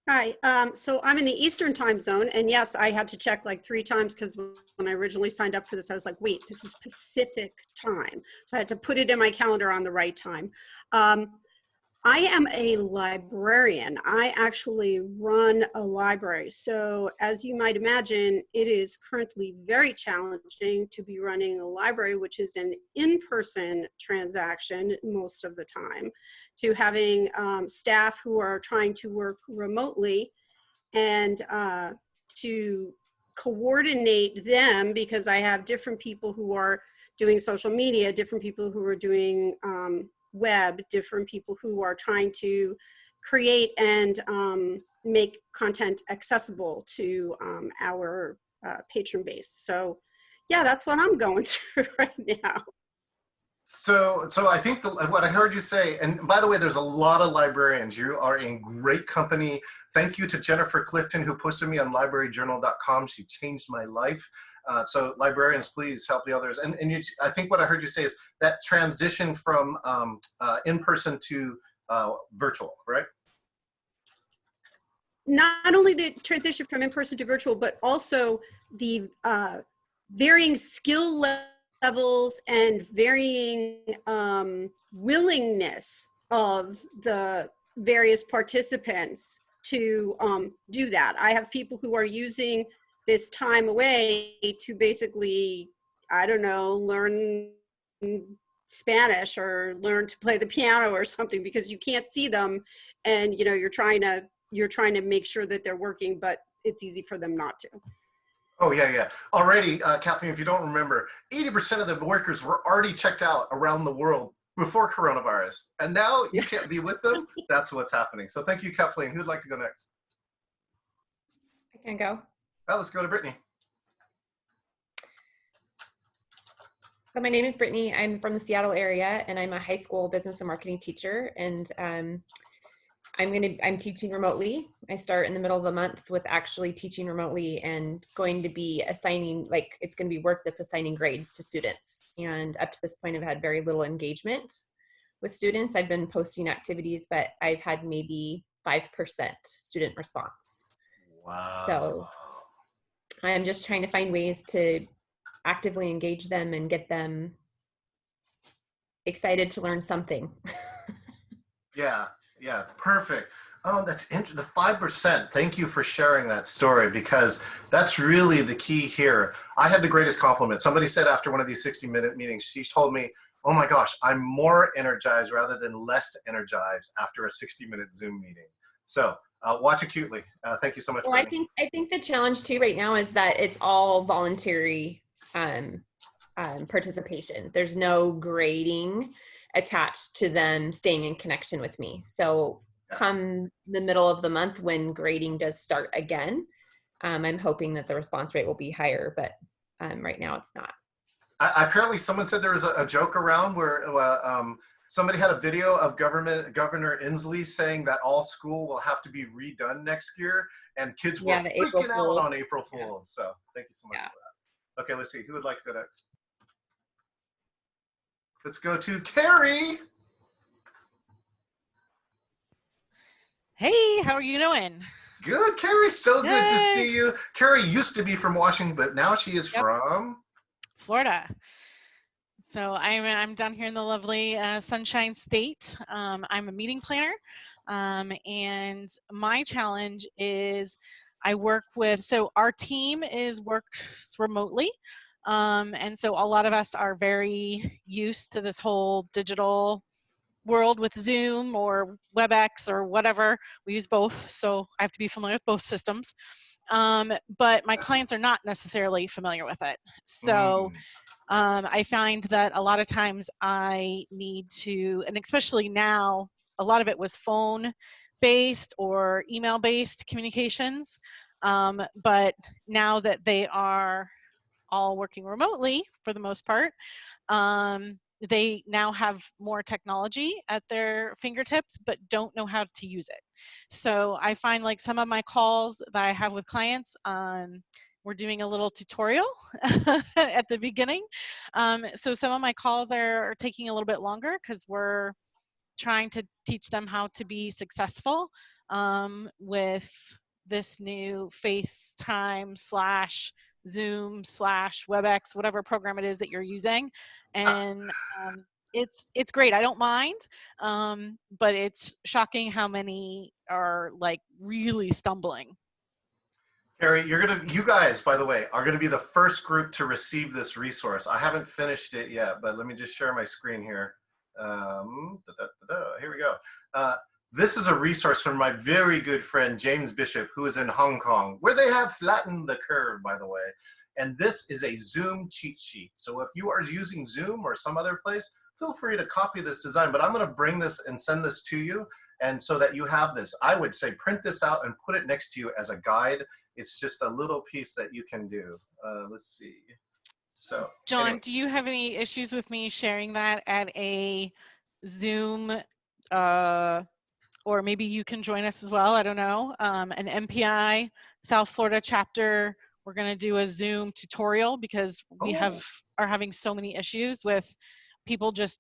Speaker 8: Hi, so I'm in the Eastern time zone, and yes, I had to check like 3 times because when I originally signed up for this, I was like, wait, this is Pacific time. So I had to put it in my calendar on the right time. I am a librarian. I actually run a library. So as you might imagine, it is currently very challenging to be running a library, which is an in-person transaction most of the time, to having staff who are trying to work remotely and to coordinate them, because I have different people who are doing social media, different people who are doing web, different people who are trying to create and make content accessible to our patron base. So yeah, that's what I'm going through right now.
Speaker 2: So I think what I heard you say, and by the way, there's a lot of librarians. You are in great company. Thank you to Jennifer Clifton, who posted me on libraryjournal.com. She changed my life. So librarians, please help the others. And I think what I heard you say is that transition from in-person to virtual, right?
Speaker 8: Not only the transition from in-person to virtual, but also the varying skill levels and varying willingness of the various participants to do that. I have people who are using this time away to basically, I don't know, learn Spanish or learn to play the piano or something, because you can't see them, and you know you're trying to make sure that they're working, but it's easy for them not to.
Speaker 2: Oh, yeah. Already, Kathleen, if you don't remember, 80% of the workers were already checked out around the world before coronavirus. And now you can't be with them. That's what's happening. So thank you, Kathleen. Who'd like to go next?
Speaker 4: I can go.
Speaker 2: Oh, let's go to Brittany.
Speaker 4: So my name is Brittany. I'm from the Seattle area, and I'm a high school business and marketing teacher. And I'm teaching remotely. I start in the middle of the month with actually teaching remotely and going to be assigning, like it's going to be work that's assigning grades to students. And up to this point, I've had very little engagement with students. I've been posting activities, but I've had maybe 5% student response.
Speaker 2: Wow.
Speaker 4: So I'm just trying to find ways to actively engage them and get them excited to learn something.
Speaker 2: Yeah, perfect. Oh, that's interesting. The 5%. Thank you for sharing that story, because that's really the key here. I had the greatest compliment. Somebody said after one of these 60-minute meetings, she told me, "Oh my gosh, I'm more energized rather than less energized after a 60-minute Zoom meeting." So watch acutely. Thank you so much.
Speaker 4: Well, I think the challenge too right now is that it's all voluntary participation. There's no grading attached to them staying in connection with me. So come the middle of the month when grading does start again, I'm hoping that the response rate will be higher, but right now it's not.
Speaker 2: Apparently someone said there was a joke around where somebody had a video of Governor Inslee saying that all school will have to be redone next year, and kids were freaking out on April Fools. So thank you so much for that. Okay, let's see. Who would like to go next? Let's go to Carrie.
Speaker 9: Hey, how are you doing?
Speaker 2: Good, Carrie. So good to see you. Carrie used to be from Washington, but now she is from
Speaker 9: Florida. So I'm down here in the lovely Sunshine State. I'm a meeting planner, and my challenge is I work with, so our team works remotely, and so a lot of us are very used to this whole digital world with Zoom or WebEx or whatever. We use both, so I have to be familiar with both systems. But my clients are not necessarily familiar with it. So I find that a lot of times I need to, and especially now, a lot of it was phone based or email based communications. But now that they are all working remotely for the most part, they now have more technology at their fingertips, but don't know how to use it. So I find like some of my calls that I have with clients, we're doing a little tutorial at the beginning. So some of my calls are taking a little bit longer because we're trying to teach them how to be successful with this new FaceTime / Zoom / WebEx, whatever program it is that you're using. And it's great. I don't mind, but it's shocking how many are like really stumbling.
Speaker 2: Carrie, you guys, by the way, are gonna be the first group to receive this resource. I haven't finished it yet, but let me just share my screen here. Here we go. This is a resource from my very good friend, James Bishop, who is in Hong Kong, where they have flattened the curve, by the way. And this is a Zoom cheat sheet. So if you are using Zoom or some other place, feel free to copy this design, but I'm gonna bring this and send this to you. And so that you have this, I would say print this out and put it next to you as a guide. It's just a little piece that you can do. Let's see. So,
Speaker 9: John,
Speaker 2: anyway.
Speaker 9: do you have any issues with me sharing that at a Zoom, or maybe you can join us as well? I don't know. An MPI South Florida chapter. We're going to do a Zoom tutorial because we are having so many issues with people just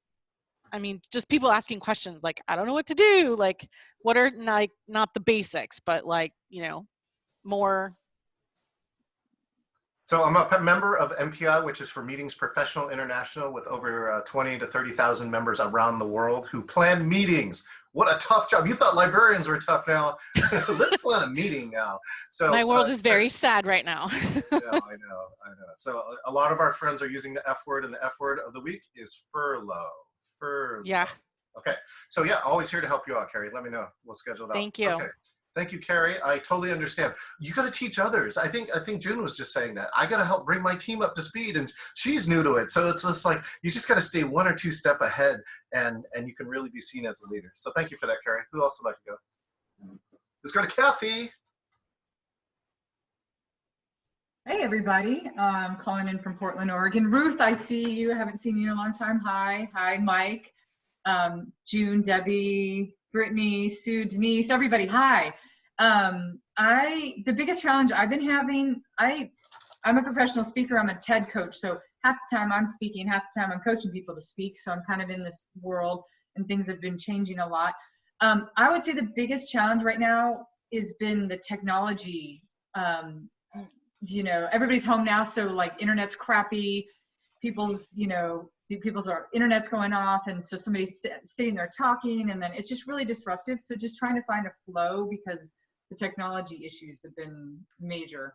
Speaker 9: people asking questions like, I don't know what to do. Like, what are not the basics, but like, more.
Speaker 2: So I'm a member of MPI, which is for Meetings Professional International, with over 20 to 30,000 members around the world who plan meetings. What a tough job. You thought librarians were tough now. Let's plan a meeting now. So
Speaker 9: my world is very sad right now.
Speaker 2: I know. So a lot of our friends are using the F word, and the F word of the week is furlough.
Speaker 9: Yeah.
Speaker 2: Okay. So yeah, always here to help you out, Carrie. Let me know. We'll schedule it out.
Speaker 9: Thank you.
Speaker 2: Okay. Thank you, Carrie. I totally understand. You got to teach others. I think June was just saying that. I got to help bring my team up to speed, and she's new to it. So it's just like you just got to stay 1 or 2 steps ahead, and you can really be seen as a leader. So thank you for that, Carrie. Who else would like to go? Let's go to Kathy.
Speaker 10: Hey, everybody. I'm calling in from Portland, Oregon. Ruth, I see you. I haven't seen you in a long time. Hi. Hi, Mike. June, Debbie, Brittany, Sue, Denise, everybody. Hi. The biggest challenge I've been having, I'm a professional speaker. I'm a TED coach. So half the time I'm speaking, half the time I'm coaching people to speak. So I'm kind of in this world, and things have been changing a lot. I would say the biggest challenge right now has been the technology. Everybody's home now, so like internet's crappy, people's internet's going off, and so somebody's sitting there talking, and then it's just really disruptive. So just trying to find a flow, because the technology issues have been major.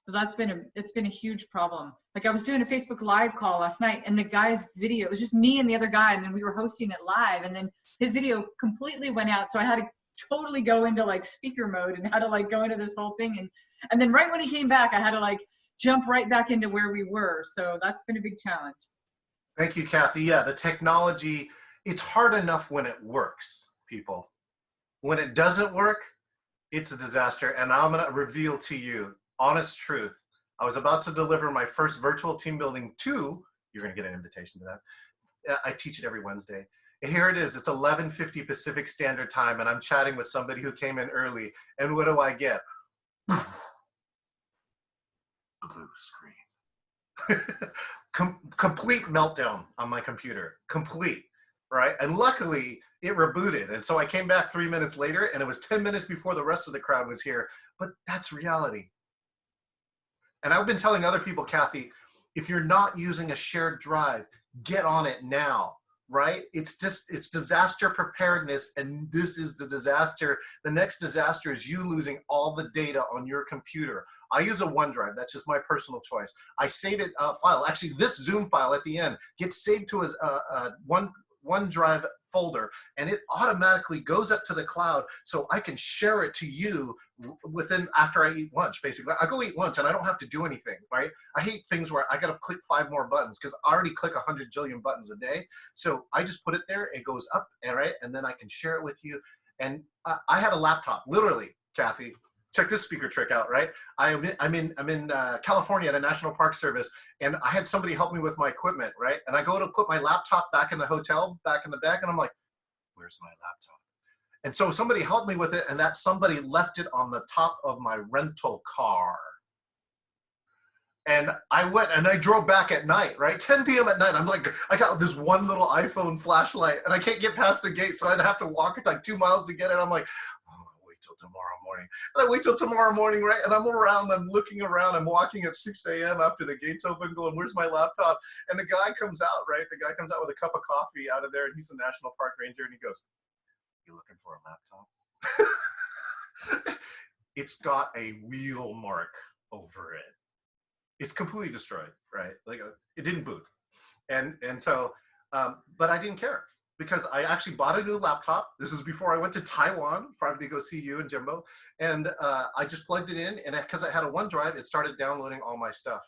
Speaker 10: So it's been a huge problem. Like, I was doing a Facebook Live call last night, and the guy's video, it was just me and the other guy, and then we were hosting it live, and then his video completely went out. So I had to totally go into like speaker mode and had to like go into this whole thing, and then right when he came back, I had to like jump right back into where we were. So that's been a big challenge.
Speaker 2: Thank you, Kathy. Yeah, the technology, it's hard enough when it works, people. When it doesn't work, it's a disaster. And I'm going to reveal to you, honest truth. I was about to deliver my first virtual team building 2. You're going to get an invitation to that. I teach it every Wednesday. And here it is. It's 11:50 Pacific Standard Time, and I'm chatting with somebody who came in early. And what do I get? Blue screen. Complete meltdown on my computer. Complete, right? And luckily, it rebooted. And so I came back 3 minutes later, and it was 10 minutes before the rest of the crowd was here. But that's reality. And I've been telling other people, Kathy, if you're not using a shared drive, get on it now, right? It's disaster preparedness, and this is the disaster. The next disaster is you losing all the data on your computer. I use a OneDrive. That's just my personal choice. I save it file. Actually, this Zoom file at the end gets saved to a OneDrive folder, and it automatically goes up to the cloud, so I can share it to you after I eat lunch. Basically, I go eat lunch and I don't have to do anything, right? I hate things where I got to click 5 more buttons because I already click 100 jillion buttons a day. So I just put it there. It goes up, and then I can share it with you. And I had a laptop, literally, Kathy. Check this speaker trick out, right? I'm in California at a National Park Service, and I had somebody help me with my equipment, right? And I go to put my laptop back in the hotel, back in the bag, and I'm like, where's my laptop? And so somebody helped me with it, and that somebody left it on the top of my rental car. And I went and I drove back at night, right? 10 p.m. at night. I'm like, I got this one little iPhone flashlight, and I can't get past the gate, so I'd have to walk like 2 miles to get it. I'm like, oh, I'll wait till tomorrow morning. And I wait till tomorrow morning, right? And I'm around, I'm looking around, I'm walking at 6 a.m. after the gate's open, going, where's my laptop? And the guy comes out, right? The guy comes out with a cup of coffee out of there, and he's a National Park Ranger, and he goes, you looking for a laptop? It's got a wheel mark over it. It's completely destroyed, right? Like it didn't boot. And so, but I didn't care because I actually bought a new laptop. This was before I went to Taiwan, probably to go see you and Jimbo. And I just plugged it in, and because I had a OneDrive, it started downloading all my stuff.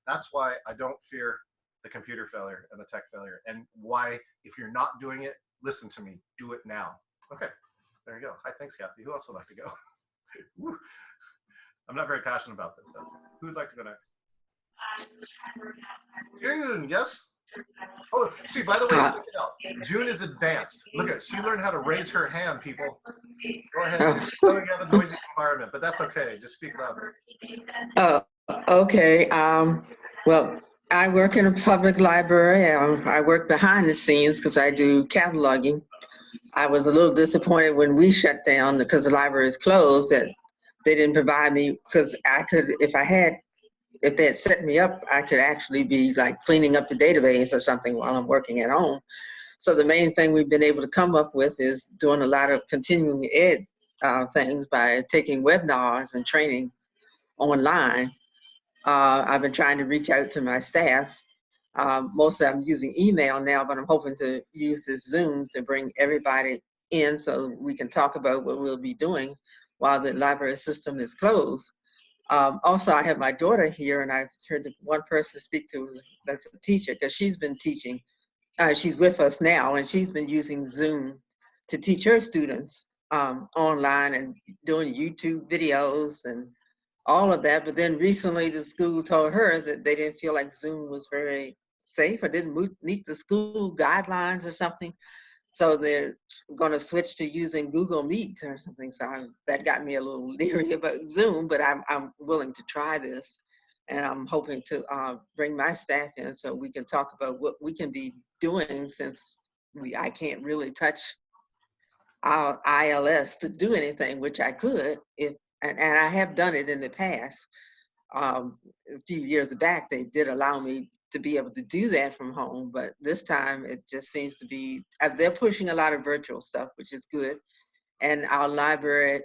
Speaker 2: That's why I don't fear the computer failure and the tech failure, and why, if you're not doing it, listen to me, do it now. Okay, there you go. Hi, thanks, Kathy. Who else would like to go? Woo. I'm not very passionate about this stuff. Who would like to go next? June, yes? Oh, see, by the way, check it out. June is advanced. Look at, she learned how to raise her hand, people. Go ahead, June. So you have a noisy environment, but that's okay. Just speak louder.
Speaker 1: Oh, okay. Well, I work in a public library. I work behind the scenes because I do cataloging. I was a little disappointed when we shut down because the library is closed that they didn't provide me, because I could, if they had set me up, I could actually be like cleaning up the database or something while I'm working at home. So the main thing we've been able to come up with is doing a lot of continuing ed things by taking webinars and training online. I've been trying to reach out to my staff. Mostly I'm using email now, but I'm hoping to use this Zoom to bring everybody in so we can talk about what we'll be doing while the library system is closed. Also, I have my daughter here, and I've heard one person speak to that's a teacher, because she's been teaching. She's with us now, and she's been using Zoom to teach her students online and doing YouTube videos and all of that. But then recently the school told her that they didn't feel like Zoom was very safe or didn't meet the school guidelines or something. So they're going to switch to using Google Meet or something. So that got me a little leery about Zoom, but I'm willing to try this. And I'm hoping to bring my staff in so we can talk about what we can be doing, since I can't really touch our ILS to do anything, which I could and I have done it in the past. A few years back, they did allow me to be able to do that from home, but this time it just seems to be, they're pushing a lot of virtual stuff, which is good. And our library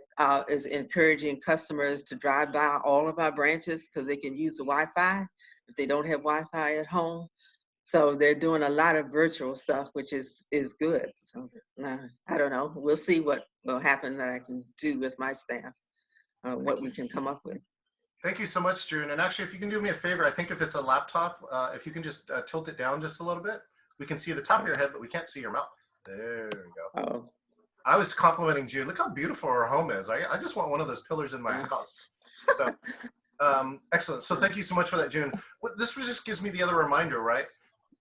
Speaker 1: is encouraging customers to drive by all of our branches because they can use the Wi-Fi if they don't have Wi-Fi at home. So they're doing a lot of virtual stuff, which is good. So I don't know. We'll see what will happen that I can do with my staff, what we can come up with.
Speaker 2: Thank you so much, June. And actually, if you can do me a favor, I think if it's a laptop, if you can just tilt it down just a little bit, we can see the top of your head, but we can't see your mouth. There we go.
Speaker 1: Oh.
Speaker 2: I was complimenting June. Look how beautiful her home is. I just want one of those pillars in my house. So, excellent. So thank you so much for that, June. This just gives me the other reminder, right?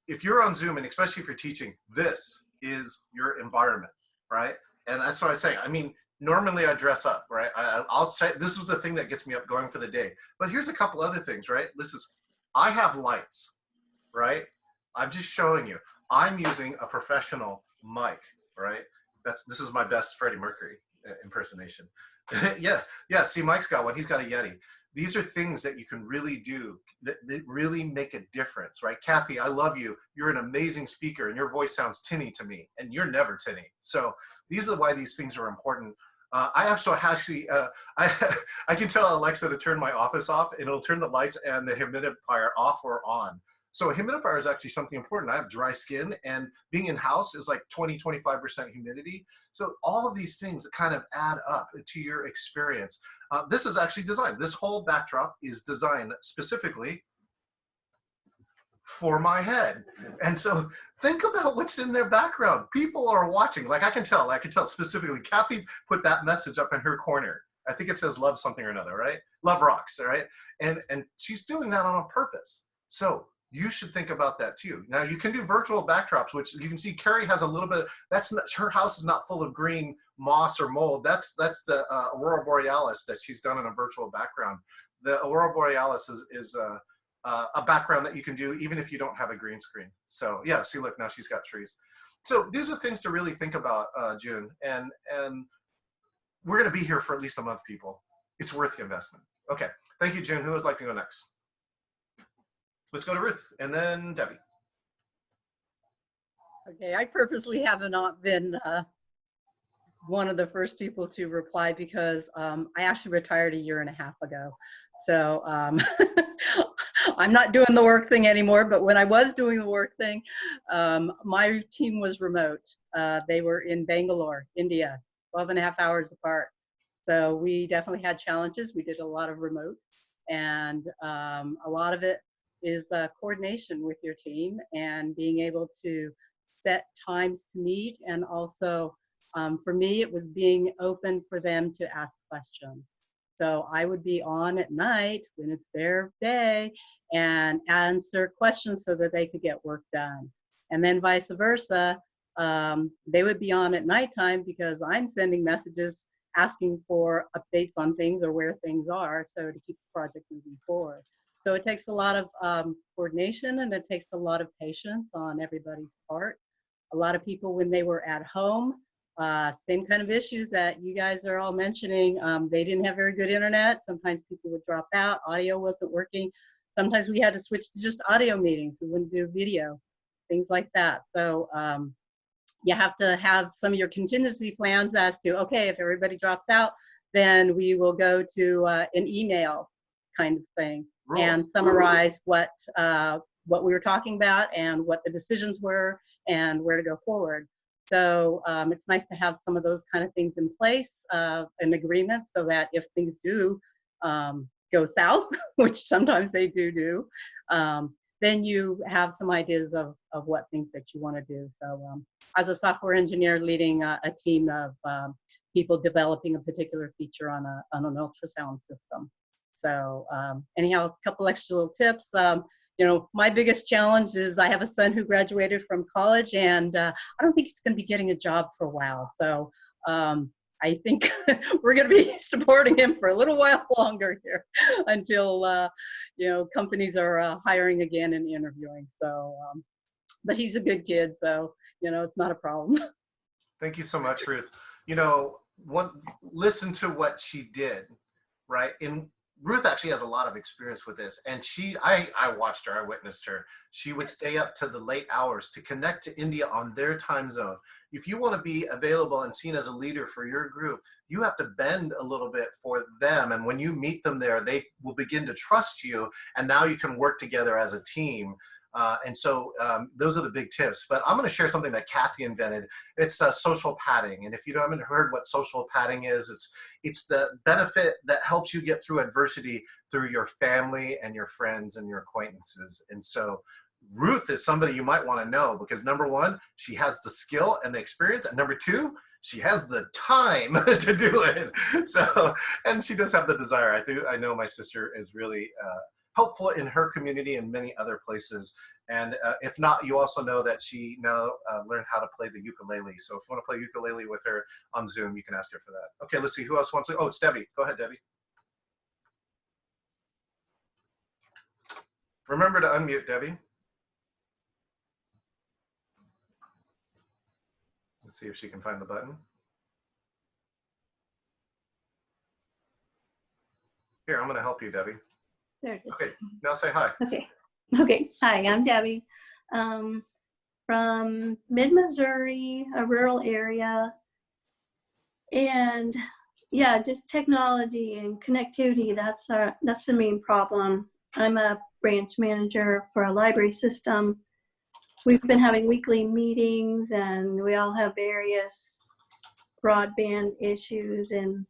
Speaker 2: If you're on Zoom, and especially if you're teaching, this is your environment, right? And that's what I was saying. I mean, normally I dress up, right? I'll say this is the thing that gets me up going for the day. But here's a couple other things, right? I have lights, right? I'm just showing you. I'm using a professional mic, right? This is my best Freddie Mercury impersonation. yeah. See, Mike's got one. He's got a Yeti. these are things that you can really do that really make a difference, right? Kathy, I love you. You're an amazing speaker and your voice sounds tinny to me, and you're never tinny. So these are why these things are important. I actually, I can tell Alexa to turn my office off, and it'll turn the lights and the humidifier off or on. So a humidifier is actually something important. I have dry skin, and being in house is like 20–25% humidity. So all of these things kind of add up to your experience. This is actually designed. This whole backdrop is designed specifically for my head. And so think about what's in their background. People are watching. Like I can tell specifically, Kathy put that message up in her corner. I think it says love something or another, right? Love rocks, right? And she's doing that on purpose. So you should think about that too. Now you can do virtual backdrops, which you can see Carrie has a little bit, that's not, her house is not full of green moss or mold. That's the Aurora Borealis that she's done in a virtual background. The Aurora Borealis is a background that you can do even if you don't have a green screen. So yeah, see, look, now she's got trees. So these are things to really think about, June, and we're gonna be here for at least a month, people. It's worth the investment. Okay, thank you, June. Who would like to go next? Let's go to Ruth and then Debbie.
Speaker 6: Okay, I purposely have not been one of the first people to reply because I actually retired 1.5 years ago. So I'm not doing the work thing anymore, but when I was doing the work thing, my team was remote. They were in Bangalore, India, 12.5 hours apart. So we definitely had challenges. We did a lot of remote, and a lot of it is coordination with your team and being able to set times to meet. And also for me, it was being open for them to ask questions. So I would be on at night when it's their day and answer questions so that they could get work done. And then vice versa, they would be on at nighttime because I'm sending messages asking for updates on things or where things are, so to keep the project moving forward. So it takes a lot of coordination, and it takes a lot of patience on everybody's part. A lot of people, when they were at home, same kind of issues that you guys are all mentioning. They didn't have very good internet. Sometimes people would drop out. Audio wasn't working. Sometimes we had to switch to just audio meetings. We wouldn't do video, things like that. So you have to have some of your contingency plans as to, okay, if everybody drops out, then we will go to an email kind of thing. Rules. And summarize what we were talking about and what the decisions were and where to go forward. So it's nice to have some of those kind of things in place, an agreement, so that if things do go south, which sometimes they do, then you have some ideas of what things that you want to do. So as a software engineer leading a team of people developing a particular feature on an ultrasound system. So anyhow, a couple extra little tips. You know, my biggest challenge is I have a son who graduated from college, and I don't think he's going to be getting a job for a while. So I think we're going to be supporting him for a little while longer here until, you know, companies are hiring again and interviewing. So, but he's a good kid, so, you know, it's not a problem.
Speaker 2: Thank you so much, Ruth. You know, listen to what she did, right? Ruth actually has a lot of experience with this, and I watched her, I witnessed her. She would stay up to the late hours to connect to India on their time zone. If you want to be available and seen as a leader for your group, you have to bend a little bit for them, and when you meet them there, they will begin to trust you, and now you can work together as a team. And so those are the big tips. But I'm going to share something that Kathy invented. It's social padding. And if you haven't heard what social padding is, it's the benefit that helps you get through adversity through your family and your friends and your acquaintances. And so Ruth is somebody you might want to know because number one, she has the skill and the experience. And number two, she has the time to do it. So, and she does have the desire. I know my sister is really helpful in her community and many other places. And if not, you also know that she now learned how to play the ukulele. So if you want to play ukulele with her on Zoom, you can ask her for that. Okay, let's see, who else wants to, oh, it's Debbie. Go ahead, Debbie. Remember to unmute, Debbie. Let's see if she can find the button. Here, I'm going to help you, Debbie.
Speaker 11: There it is.
Speaker 2: Okay, now say hi.
Speaker 11: Okay. Okay. Hi, I'm Debbie. From mid-Missouri, a rural area. And yeah, just technology and connectivity, that's the main problem. I'm a branch manager for a library system. We've been having weekly meetings and we all have various broadband issues, and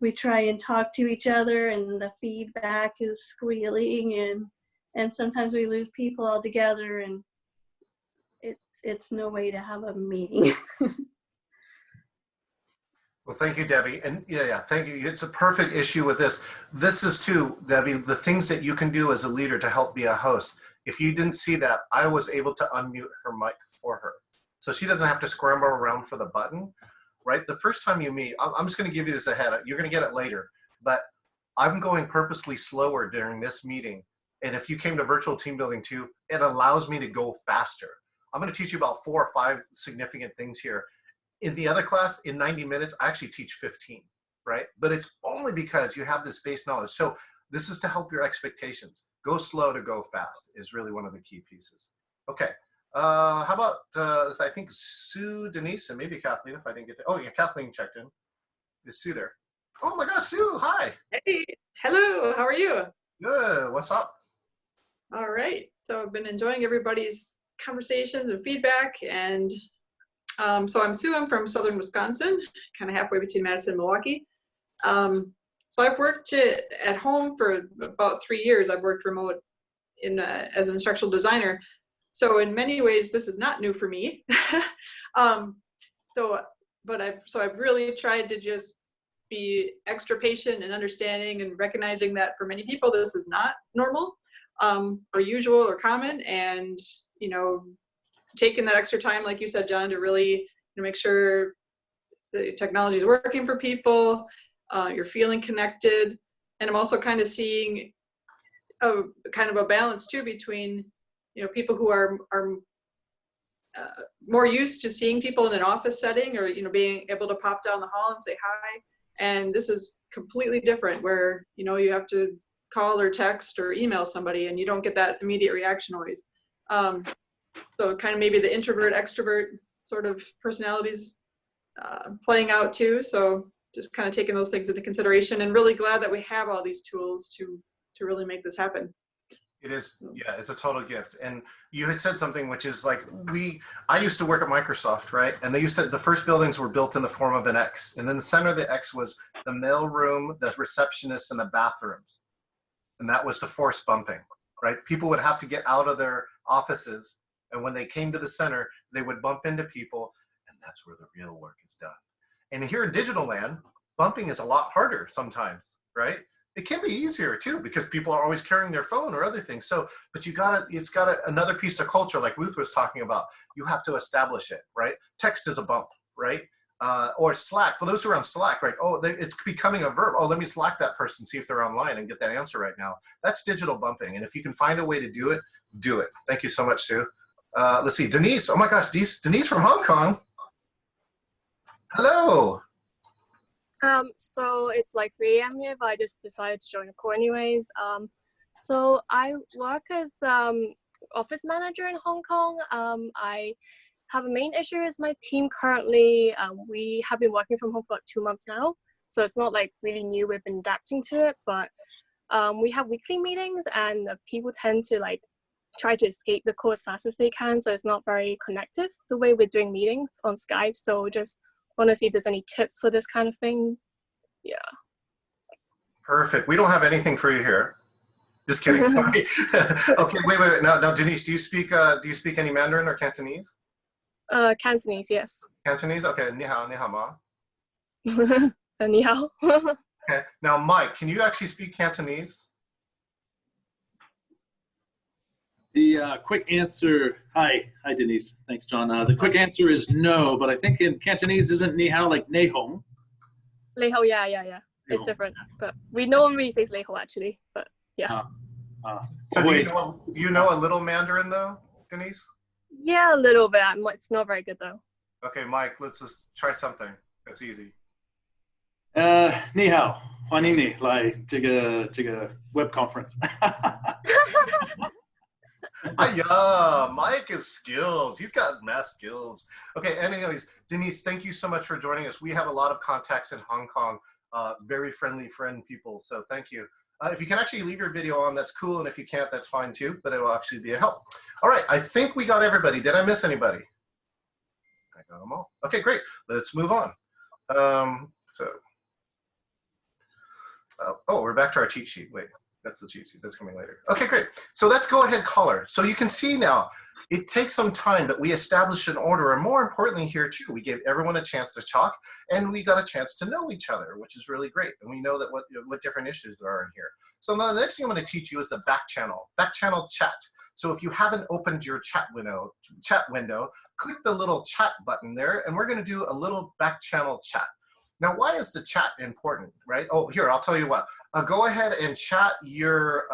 Speaker 11: we try and talk to each other and the feedback is squealing, and sometimes we lose people altogether, and it's no way to have a meeting.
Speaker 2: Well, thank you, Debbie. And yeah, thank you. It's a perfect issue with this. This is too, Debbie, the things that you can do as a leader to help be a host. If you didn't see that, I was able to unmute her mic for her. So she doesn't have to scramble around for the button, right? The first time you meet, I'm just going to give you this ahead. You're going to get it later, but I'm going purposely slower during this meeting. And if you came to virtual team building too, it allows me to go faster. I'm going to teach you about 4 or 5 significant things here. In the other class, in 90 minutes, I actually teach 15, right? But it's only because you have this base knowledge. So this is to help your expectations. Go slow to go fast is really one of the key pieces. Okay, how about, I think Sue, Denise, and maybe Kathleen, if I didn't get there. Oh yeah, Kathleen checked in. Is Sue there? Oh my gosh, Sue, hi.
Speaker 12: Hey, hello, how are you?
Speaker 2: Good, what's up?
Speaker 12: All right, so I've been enjoying everybody's conversations and feedback, and so I'm Sue, I'm from southern Wisconsin, kind of halfway between Madison and Milwaukee. So I've worked at home for about 3 years. I've worked remote as an instructional designer. So in many ways, this is not new for me. So I've really tried to just be extra patient and understanding and recognizing that for many people, this is not normal or usual or common. And, you know, taking that extra time, like you said, John, to really make sure the technology is working for people, you're feeling connected. And I'm also kind of seeing kind of a balance too between, you know, people who are more used to seeing people in an office setting, or, you know, being able to pop down the hall and say hi. And this is completely different where, you know, you have to call or text or email somebody and you don't get that immediate reaction always. So kind of maybe the introvert extrovert sort of personalities playing out too. So just kind of taking those things into consideration, and really glad that we have all these tools to really make this happen.
Speaker 2: It is, yeah, it's a total gift. And you had said something which is like, I used to work at Microsoft, right? And the first buildings were built in the form of an X. And then the center of the X was the mail room, the receptionist, and the bathrooms. And that was to force bumping, right? People would have to get out of their offices. And when they came to the center, they would bump into people. And that's where the real work is done. And here in digital land, bumping is a lot harder sometimes, right? It can be easier too, because people are always carrying their phone or other things. So, but it's got another piece of culture, like Ruth was talking about. You have to establish it, right? Text is a bump, right? Or Slack. For those who are on Slack, right? Oh, it's becoming a verb. Oh, let me Slack that person, see if they're online and get that answer right now. That's digital bumping. And if you can find a way to do it, do it. Thank you so much, Sue. Let's see, Denise. Oh my gosh, Denise from Hong Kong. Hello.
Speaker 13: So it's like 3 a.m. here, but I just decided to join the call anyways. So I work as office manager in Hong Kong. I have a main issue is my team currently, we have been working from home for like 2 months now. So it's not like really new, we've been adapting to it, but we have weekly meetings and people tend to like try to escape the call as fast as they can. So it's not very connective the way we're doing meetings on Skype. So just want to see if there's any tips for this kind of thing. Yeah.
Speaker 2: Perfect. We don't have anything for you here. Just kidding. Sorry. Okay. Wait. Now, Denise, do you speak any Mandarin or Cantonese?
Speaker 13: Cantonese, yes.
Speaker 2: Cantonese. Okay. Ni hao, ni hao ma.
Speaker 13: Ni hao.
Speaker 2: Okay. Now, Mike, can you actually speak Cantonese?
Speaker 7: The quick answer, hi Denise, thanks John. The quick answer is no, but I think in Cantonese isn't ni hao like nei hong?
Speaker 13: Lei hao, yeah. It's different, but we normally say lei hao actually, but yeah.
Speaker 2: So do you know a little Mandarin though, Denise?
Speaker 13: Yeah, a little bit. It's not very good though.
Speaker 2: Okay, Mike, let's just try something. That's easy.
Speaker 7: Ni hao, Juanini, like, jiga web conference.
Speaker 2: Yeah, Mike is skills. He's got math skills. Okay, anyways, Denise, thank you so much for joining us. We have a lot of contacts in Hong Kong, very friendly friend people, so thank you. If you can actually leave your video on, that's cool, and if you can't, that's fine too, but it will actually be a help. All right, I think we got everybody. Did I miss anybody? I got them all. Okay, great. Let's move on. Oh, we're back to our cheat sheet. Wait. That's the cheat sheet. That's coming later. Okay, great. So let's go ahead, caller. So you can see now, it takes some time, but we established an order. And more importantly here too, we gave everyone a chance to talk and we got a chance to know each other, which is really great. And we know that what different issues there are in here. So now the next thing I'm going to teach you is the back channel chat. So if you haven't opened your chat window, click the little chat button there, and we're going to do a little back channel chat. Now, why is the chat important, right? Oh, here, I'll tell you what. Go ahead and chat your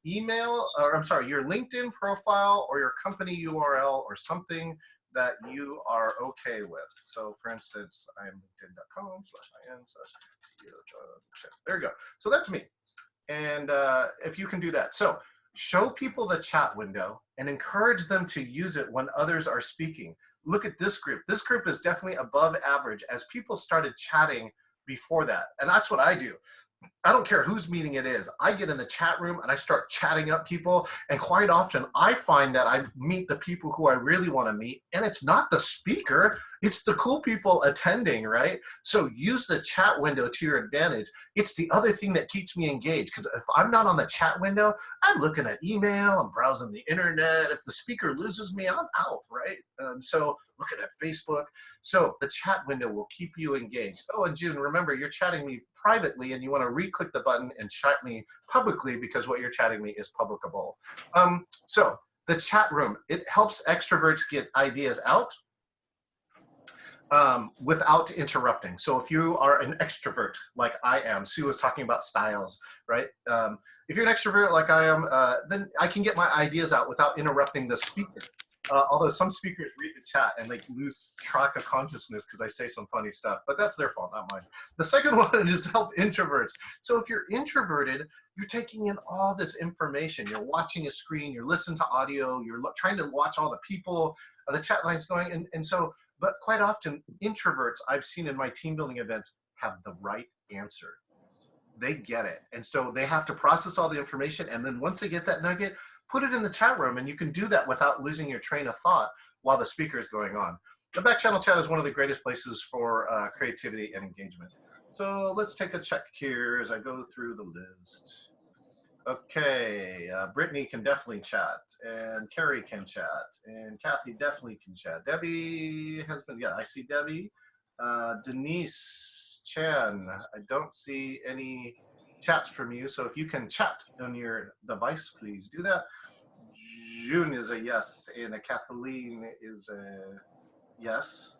Speaker 2: email, or I'm sorry, your LinkedIn profile or your company URL or something that you are okay with. So for instance, I am linkedin.com/in/chat. There you go. So that's me. And if you can do that. So show people the chat window and encourage them to use it when others are speaking. Look at this group. This group is definitely above average as people started chatting before that. And that's what I do. I don't care whose meeting it is. I get in the chat room and I start chatting up people. And quite often I find that I meet the people who I really want to meet. And it's not the speaker, it's the cool people attending, right? So use the chat window to your advantage. It's the other thing that keeps me engaged, because if I'm not on the chat window, I'm looking at email, I'm browsing the internet. If the speaker loses me, I'm out, right? So looking at Facebook. So the chat window will keep you engaged. Oh, and June, remember, you're chatting me privately and you want to re-click the button and chat me publicly because what you're chatting me is publicable. So the chat room, it helps extroverts get ideas out without interrupting. So if you are an extrovert like I am, Sue was talking about styles, right? If you're an extrovert like I am, then I can get my ideas out without interrupting the speaker. Although some speakers read the chat and they lose track of consciousness because I say some funny stuff, but that's their fault, not mine. The second one is help introverts. So if you're introverted, you're taking in all this information. You're watching a screen, you're listening to audio, you're trying to watch all the people, the chat lines going. And so, but quite often introverts I've seen in my team building events have the right answer. They get it. And so they have to process all the information. And then once they get that nugget, put it in the chat room, and you can do that without losing your train of thought while the speaker is going on. The back channel chat is one of the greatest places for creativity and engagement. So let's take a check here as I go through the list. Okay, Brittany can definitely chat, and Carrie can chat, and Kathy definitely can chat. Debbie has been, yeah, I see Debbie. Denise, Chen, I don't see any chats from you, so if you can chat on your device, please do that. June is a yes, and a Kathleen is a yes,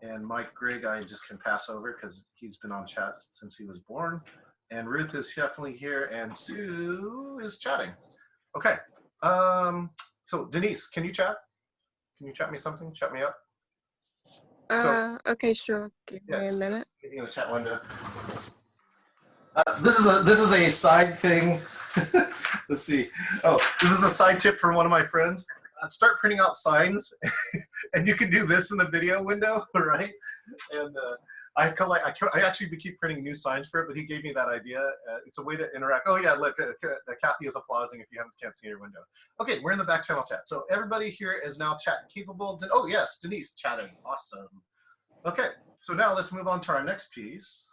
Speaker 2: and Mike Grigg I just can pass over because he's been on chat since he was born, and Ruth is definitely here, and Sue is chatting. Okay, so Denise, can you chat? Can you chat me something? Chat me up.
Speaker 13: Okay, sure. Give me a minute.
Speaker 2: Anything in the chat window. This is a side thing. Let's see. Oh, this is a side tip from one of my friends. Start printing out signs, and you can do this in the video window, right? And I actually keep printing new signs for it, but he gave me that idea. It's a way to interact. Oh yeah, look, Kathy is applauding if you can't see your window. Okay, we're in the back channel chat. So everybody here is now chat capable. Oh yes, Denise chatting. Awesome. Okay, so now let's move on to our next piece.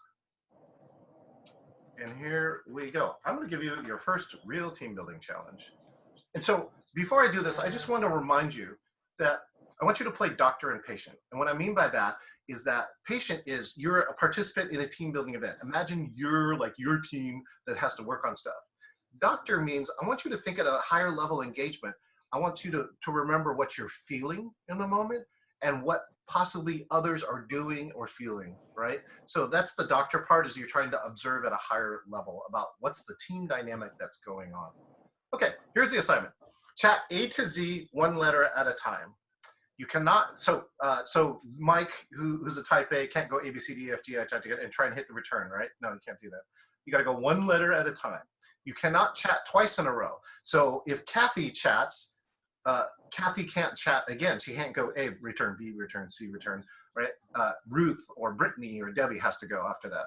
Speaker 2: And here we go. I'm going to give you your first real team building challenge. And so before I do this, I just want to remind you that I want you to play doctor and patient. And what I mean by that is that patient is you're a participant in a team building event. Imagine you're like your team that has to work on stuff. Doctor means I want you to think at a higher level engagement. I want you to remember what you're feeling in the moment and what possibly others are doing or feeling, right? So that's the doctor part, is you're trying to observe at a higher level about what's the team dynamic that's going on. Okay, here's the assignment. Chat A to Z, one letter at a time. You cannot, so Mike, who's a type A, can't go A, B, C, D, E, F, G, H, I, J, and try and hit the return, right? No, you can't do that. You got to go one letter at a time. You cannot chat twice in a row. So if Kathy chats, Kathy can't chat again. She can't go A, return, B, return, C, return, right? Ruth or Brittany or Debbie has to go after that.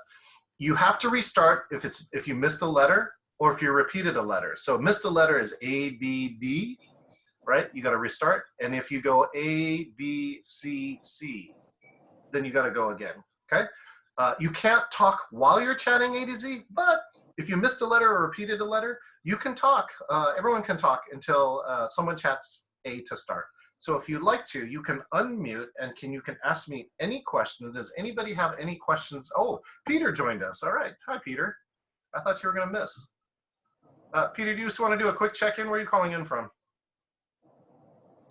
Speaker 2: You have to restart if you missed a letter or if you repeated a letter. So missed a letter is A, B, D, right? You got to restart. And if you go A, B, C, C, then you got to go again, okay? You can't talk while you're chatting A to Z, but if you missed a letter or repeated a letter, you can talk. Everyone can talk until someone chats A to start. So if you'd like to, you can unmute and you can ask me any questions. Does anybody have any questions? Oh, Peter joined us. All right. Hi, Peter. I thought you were going to miss. Peter, do you just want to do a quick check-in? Where are you calling in from?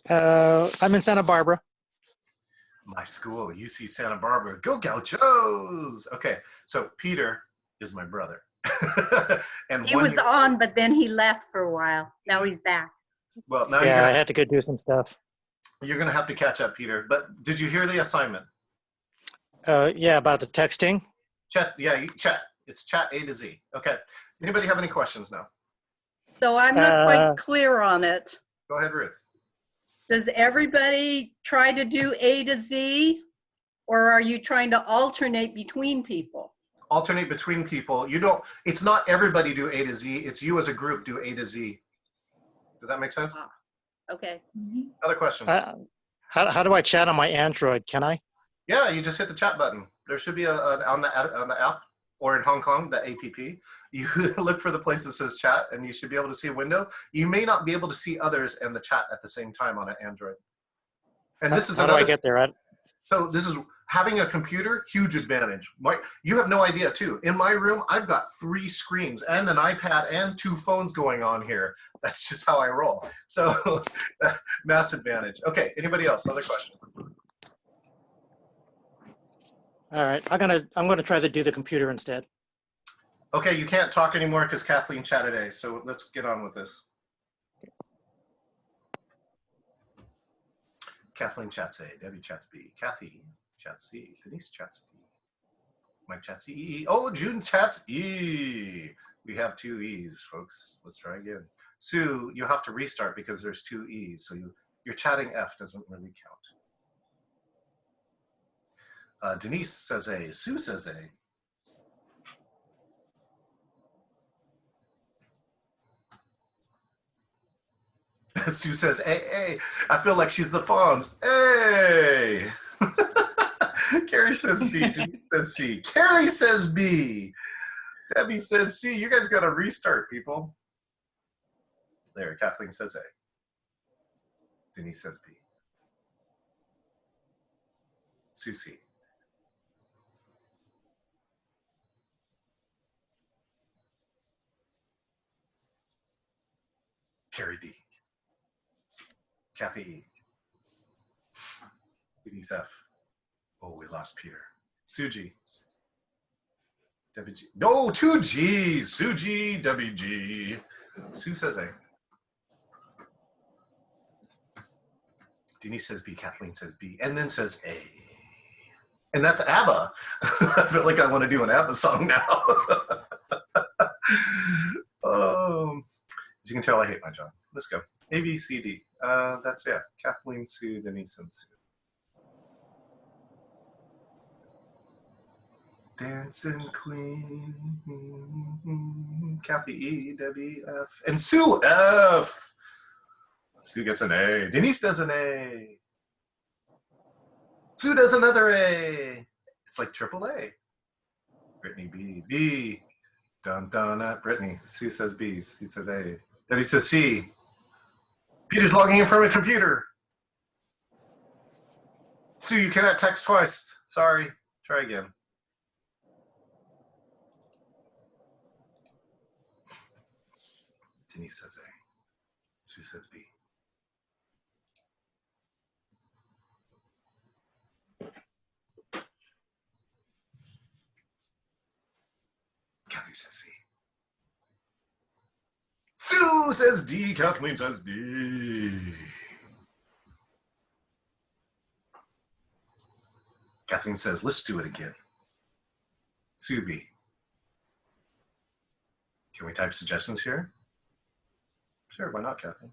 Speaker 14: I'm in Santa Barbara.
Speaker 2: My school, UC Santa Barbara. Go Gauchos! Okay, so Peter is my brother. And
Speaker 15: he was on, but then he left for a while. Now he's back.
Speaker 2: Well, now
Speaker 14: Yeah, I had to go do some stuff.
Speaker 2: You're going to have to catch up, Peter. But did you hear the assignment?
Speaker 14: Yeah, about the texting.
Speaker 2: Chat, yeah, chat. It's chat A to Z. Okay. Anybody have any questions now?
Speaker 6: So I'm not quite clear on it.
Speaker 2: Go ahead, Ruth.
Speaker 6: Does everybody try to do A to Z, or are you trying to alternate between people?
Speaker 2: Alternate between people. You don't, it's not everybody do A to Z. It's you as a group do A to Z. Does that make sense?
Speaker 6: Okay.
Speaker 2: Other questions?
Speaker 14: How do I chat on my Android? Can I?
Speaker 2: Yeah, you just hit the chat button. There should be on the app, or in Hong Kong, the APP. You look for the place that says chat, and you should be able to see a window. You may not be able to see others and the chat at the same time on an Android. And this is
Speaker 14: how do I get there?
Speaker 2: So this is having a computer, huge advantage. You have no idea too. In my room, I've got 3 screens and an iPad and 2 phones going on here. That's just how I roll. So mass advantage. Okay, anybody else? Other questions?
Speaker 14: All right, I'm gonna try to do the computer instead.
Speaker 2: Okay, you can't talk anymore because Kathleen chatted A. So let's get on with this. Kathleen chats A, Debbie chats B, Kathy chats C, Denise chats D, Mike chats E. Oh, June chats E. We have 2 E's, folks. Let's try again. Sue, you have to restart because there's 2 E's, so your chatting F doesn't really count. Denise says A, Sue says A. Sue says A. I feel like she's the Fonz. A. Carrie says B. Denise says C. Carrie says B. Debbie says C. You guys got to restart, people. There, Kathleen says A. Denise says B. Sue C. Carrie D. Kathy E. Denise F. Oh, we lost Peter. Sue G. Debbie G. No, 2 G's. Sue G, Debbie G. Sue says A. Denise says B. Kathleen says B. And then says A. And that's ABBA. I feel like I want to do an ABBA song now. As you can tell, I hate my job. Let's go. A, B, C, D. That's it. Kathleen, Sue, Denise, and Sue. Dancing Queen. Kathy E, Debbie F, and Sue F. Sue gets an A. Denise does an A. Sue does another A. It's like triple A. Brittany B. B. Dun dun at Brittany. Sue says B. Sue says A. Debbie says C. Peter's logging in from a computer. Sue, you cannot text twice. Sorry. Try again. Denise says A. Sue says B. Kathy says C. Sue says D. Kathleen says D. Kathleen says, let's do it again. Subi. Can we type suggestions here? Sure, why not, Kathleen?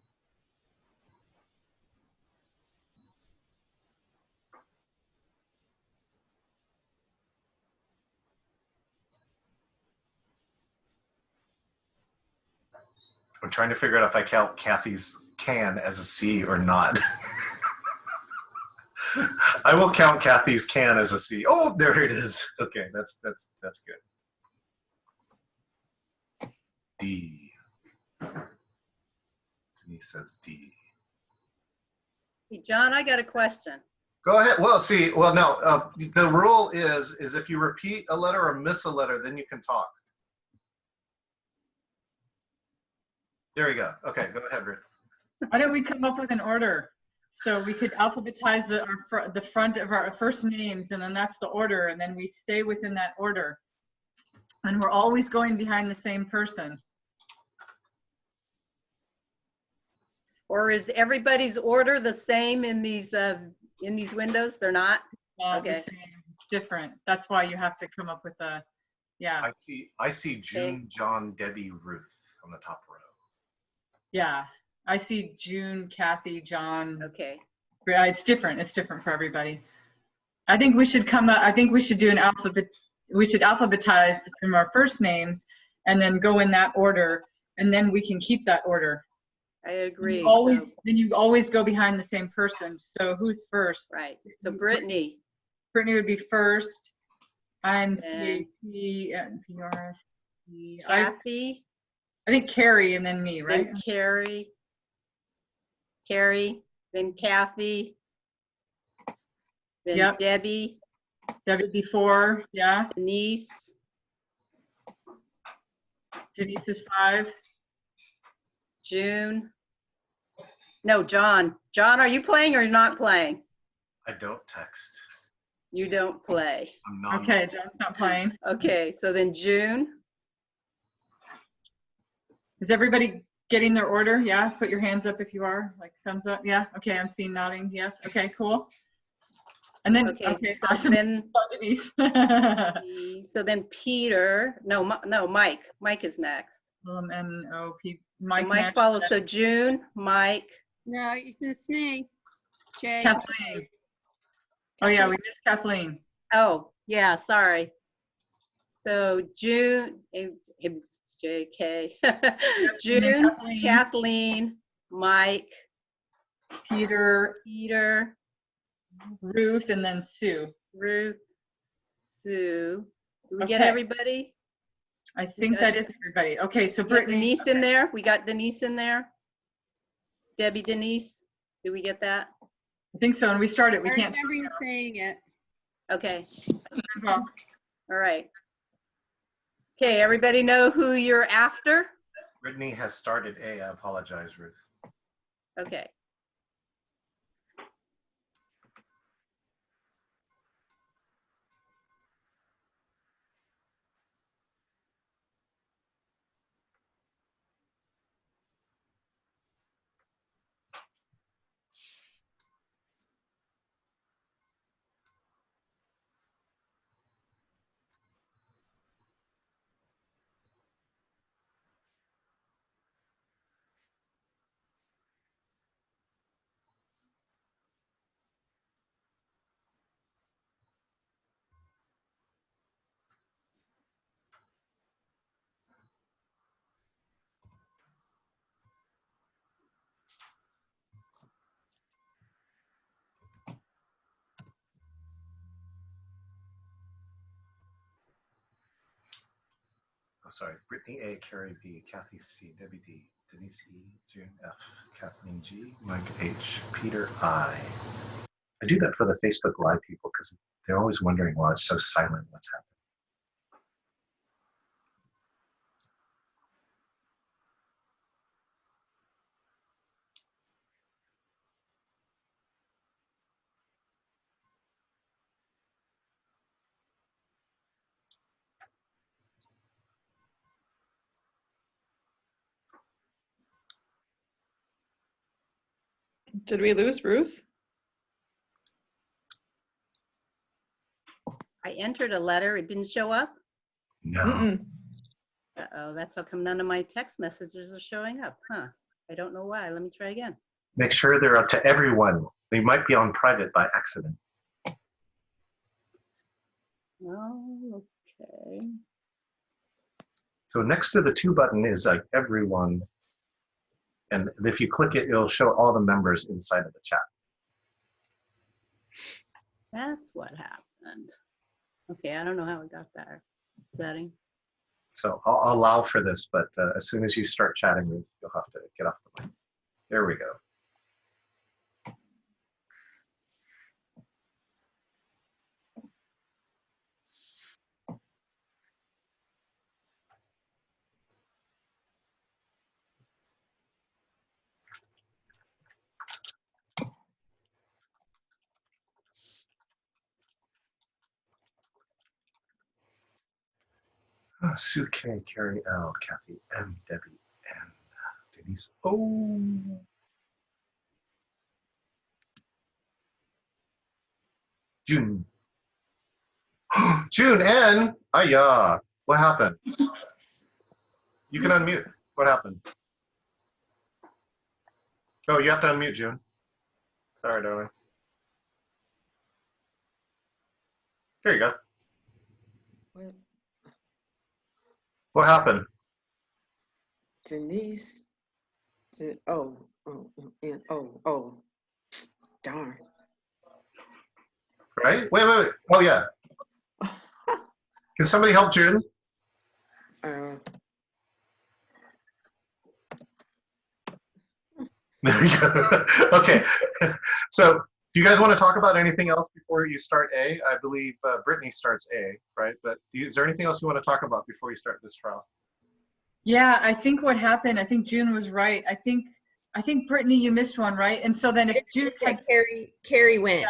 Speaker 2: I'm trying to figure out if I count Kathy's can as a C or not. I will count Kathy's can as a C. Oh, there it is. Okay, that's good. D. Denise says D.
Speaker 6: Hey, John, I got a question.
Speaker 2: Go ahead. Well, see, well, no, the rule is if you repeat a letter or miss a letter, then you can talk. There you go. Okay, go ahead, Ruth.
Speaker 10: Why don't we come up with an order? So we could alphabetize the front of our first names, and then that's the order, and then we stay within that order. And we're always going behind the same person.
Speaker 6: Or is everybody's order the same in these windows? They're not?
Speaker 10: Not
Speaker 6: Okay.
Speaker 10: the same, different. That's why you have to come up with a, yeah.
Speaker 2: I see June, John, Debbie, Ruth on the top row.
Speaker 10: Yeah, I see June, Kathy, John.
Speaker 6: Okay.
Speaker 10: Yeah, it's different. It's different for everybody. I think we should I think we should do an alphabet. We should alphabetize from our first names and then go in that order, and then we can keep that order.
Speaker 6: I agree.
Speaker 10: Then you always go behind the same person. So who's first?
Speaker 6: Right. So Brittany.
Speaker 10: Brittany would be first. I'm
Speaker 6: And
Speaker 10: CAT and PRS.
Speaker 6: Kathy.
Speaker 10: I think Carrie and then me, right?
Speaker 6: Then Carrie, then Kathy, then
Speaker 10: Yep.
Speaker 6: Debbie.
Speaker 10: Debbie before, yeah.
Speaker 6: Denise.
Speaker 10: Denise is 5.
Speaker 6: June. No, John. John, are you playing or not playing?
Speaker 2: I don't text.
Speaker 6: You don't play.
Speaker 2: I'm not.
Speaker 10: Okay, John's not playing.
Speaker 6: Okay, so then June.
Speaker 10: Is everybody getting their order? Yeah, put your hands up if you are, like thumbs up. Yeah, okay, I'm seeing nodding. Yes, okay, cool. And then, okay,
Speaker 6: so
Speaker 10: awesome.
Speaker 6: then
Speaker 10: Denise.
Speaker 6: so then Peter. No, Mike. Mike is next.
Speaker 10: M-O-P.
Speaker 6: Mike
Speaker 10: next.
Speaker 6: follows. So June, Mike.
Speaker 8: No, you missed me. Jay.
Speaker 10: Kathleen. Oh yeah, we missed Kathleen.
Speaker 6: Oh yeah, sorry. So June, it was JK. June, Kathleen, Mike,
Speaker 10: Peter,
Speaker 6: Ruth,
Speaker 10: and then Sue.
Speaker 6: Ruth, Sue. Do we get
Speaker 10: Okay.
Speaker 6: everybody?
Speaker 10: I think that is everybody. Okay, so
Speaker 6: We got
Speaker 10: Brittany.
Speaker 6: Denise in there. We got Denise in there. Debbie, Denise. Did we get that?
Speaker 10: I think so. And we started. We
Speaker 8: I
Speaker 10: can't.
Speaker 8: remember you saying it.
Speaker 6: Okay. All right. Okay, everybody know who you're after?
Speaker 2: Brittany has started A. I apologize, Ruth.
Speaker 6: Okay.
Speaker 2: Oh, sorry. Brittany A, Carrie B, Kathy C, Debbie D, Denise E, June F, Kathleen G, Mike H, Peter I. I do that for the Facebook Live people because they're always wondering why it's so silent. What's happening?
Speaker 12: Did we lose Ruth?
Speaker 6: entered a letter, it didn't show up?
Speaker 2: No.
Speaker 6: Uh-oh, that's how come none of my text messages are showing up, huh? I don't know why. Let me try again.
Speaker 2: Make sure they're up to everyone. They might be on private by accident.
Speaker 6: Oh, okay.
Speaker 2: So next to the to button is like everyone. And if you click it, it'll show all the members inside of the chat.
Speaker 6: That's what happened. Okay, I don't know how it got that setting.
Speaker 2: So I'll allow for this, but as soon as you start chatting, Ruth, you'll have to get off the mic. There we go. Sue K, Carrie L, Kathy M, Debbie N, Denise O. June. June N. Aya. What happened? You can unmute. What happened? Oh, you have to unmute, June. Sorry, darling. Here you go. What happened?
Speaker 1: Denise. Oh, darn.
Speaker 2: Right? Wait. Oh, yeah. Can somebody help June? There we go. Okay. So, do you guys want to talk about anything else before you start A? I believe Brittany starts A, right? But is there anything else you want to talk about before you start this trial?
Speaker 10: Yeah, I think what happened, I think June was right. I think Brittany, you missed one, right? And so then if June had
Speaker 4: Carrie went.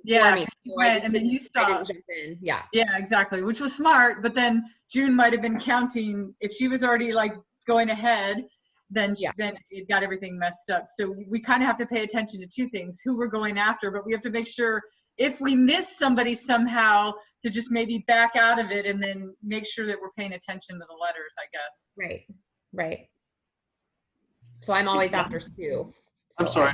Speaker 10: Yeah,
Speaker 4: me.
Speaker 10: Carrie
Speaker 4: So I
Speaker 10: went,
Speaker 4: just
Speaker 10: and then you
Speaker 4: I
Speaker 10: stopped.
Speaker 4: didn't jump in. Yeah.
Speaker 10: Yeah, exactly, which was smart. But then June might have been counting. If she was already like going ahead, then then it got everything messed up. So we kind of have to pay attention to two things: who we're going after, but we have to make sure if we miss somebody somehow to just maybe back out of it and then make sure that we're paying attention to the letters, I guess.
Speaker 4: Right. So I'm always after Sue.
Speaker 7: I'm sorry.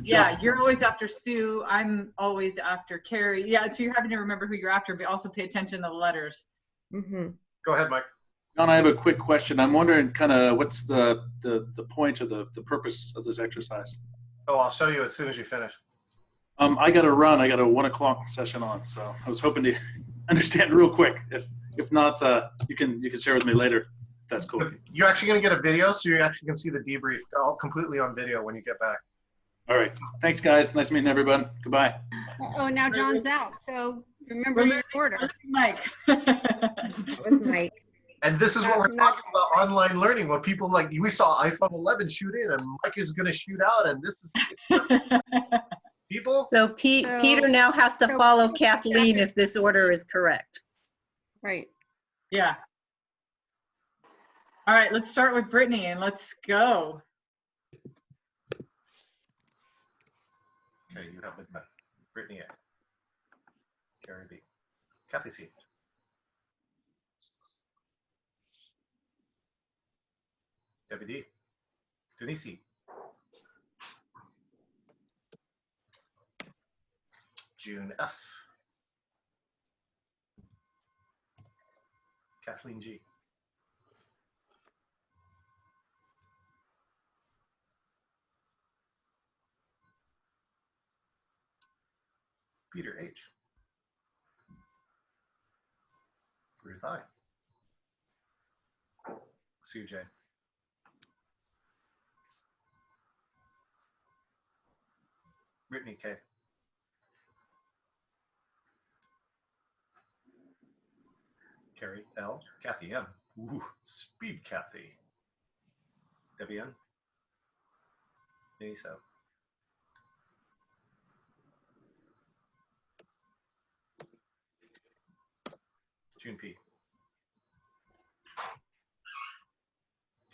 Speaker 10: Yeah, you're always after Sue. I'm always after Carrie. Yeah, so you're having to remember who you're after, but also pay attention to the letters.
Speaker 2: Go ahead, Mike.
Speaker 7: John, I have a quick question. I'm wondering kind of what's the point or the purpose of this exercise?
Speaker 2: Oh, I'll show you as soon as you finish.
Speaker 7: I got to run. I got a 1 o'clock session on, so I was hoping to understand real quick. If not, you can share with me later. If that's cool.
Speaker 2: You're actually going to get a video, so you actually can see the debrief all completely on video when you get back.
Speaker 7: All right. Thanks, guys. Nice meeting everyone. Goodbye.
Speaker 8: Oh, now John's out. So remember your order.
Speaker 10: Mike.
Speaker 4: Mike.
Speaker 2: And this is what we're talking about online learning. When people like, we saw iPhone 11 shoot in, and Mike is going to shoot out, and this is people.
Speaker 6: So Peter now has to follow Kathleen if this order is correct.
Speaker 8: Right.
Speaker 10: Yeah. All right, let's start with Brittany and let's go.
Speaker 2: Okay, you have it. Brittany A. Carrie B. Kathy C. Debbie D. Denise C. June F. Kathleen G. Peter H. Ruth I. Sue J. Brittany K. Carrie L. Kathy M. Ooh, speed Kathy. Debbie N. Denise O. June P.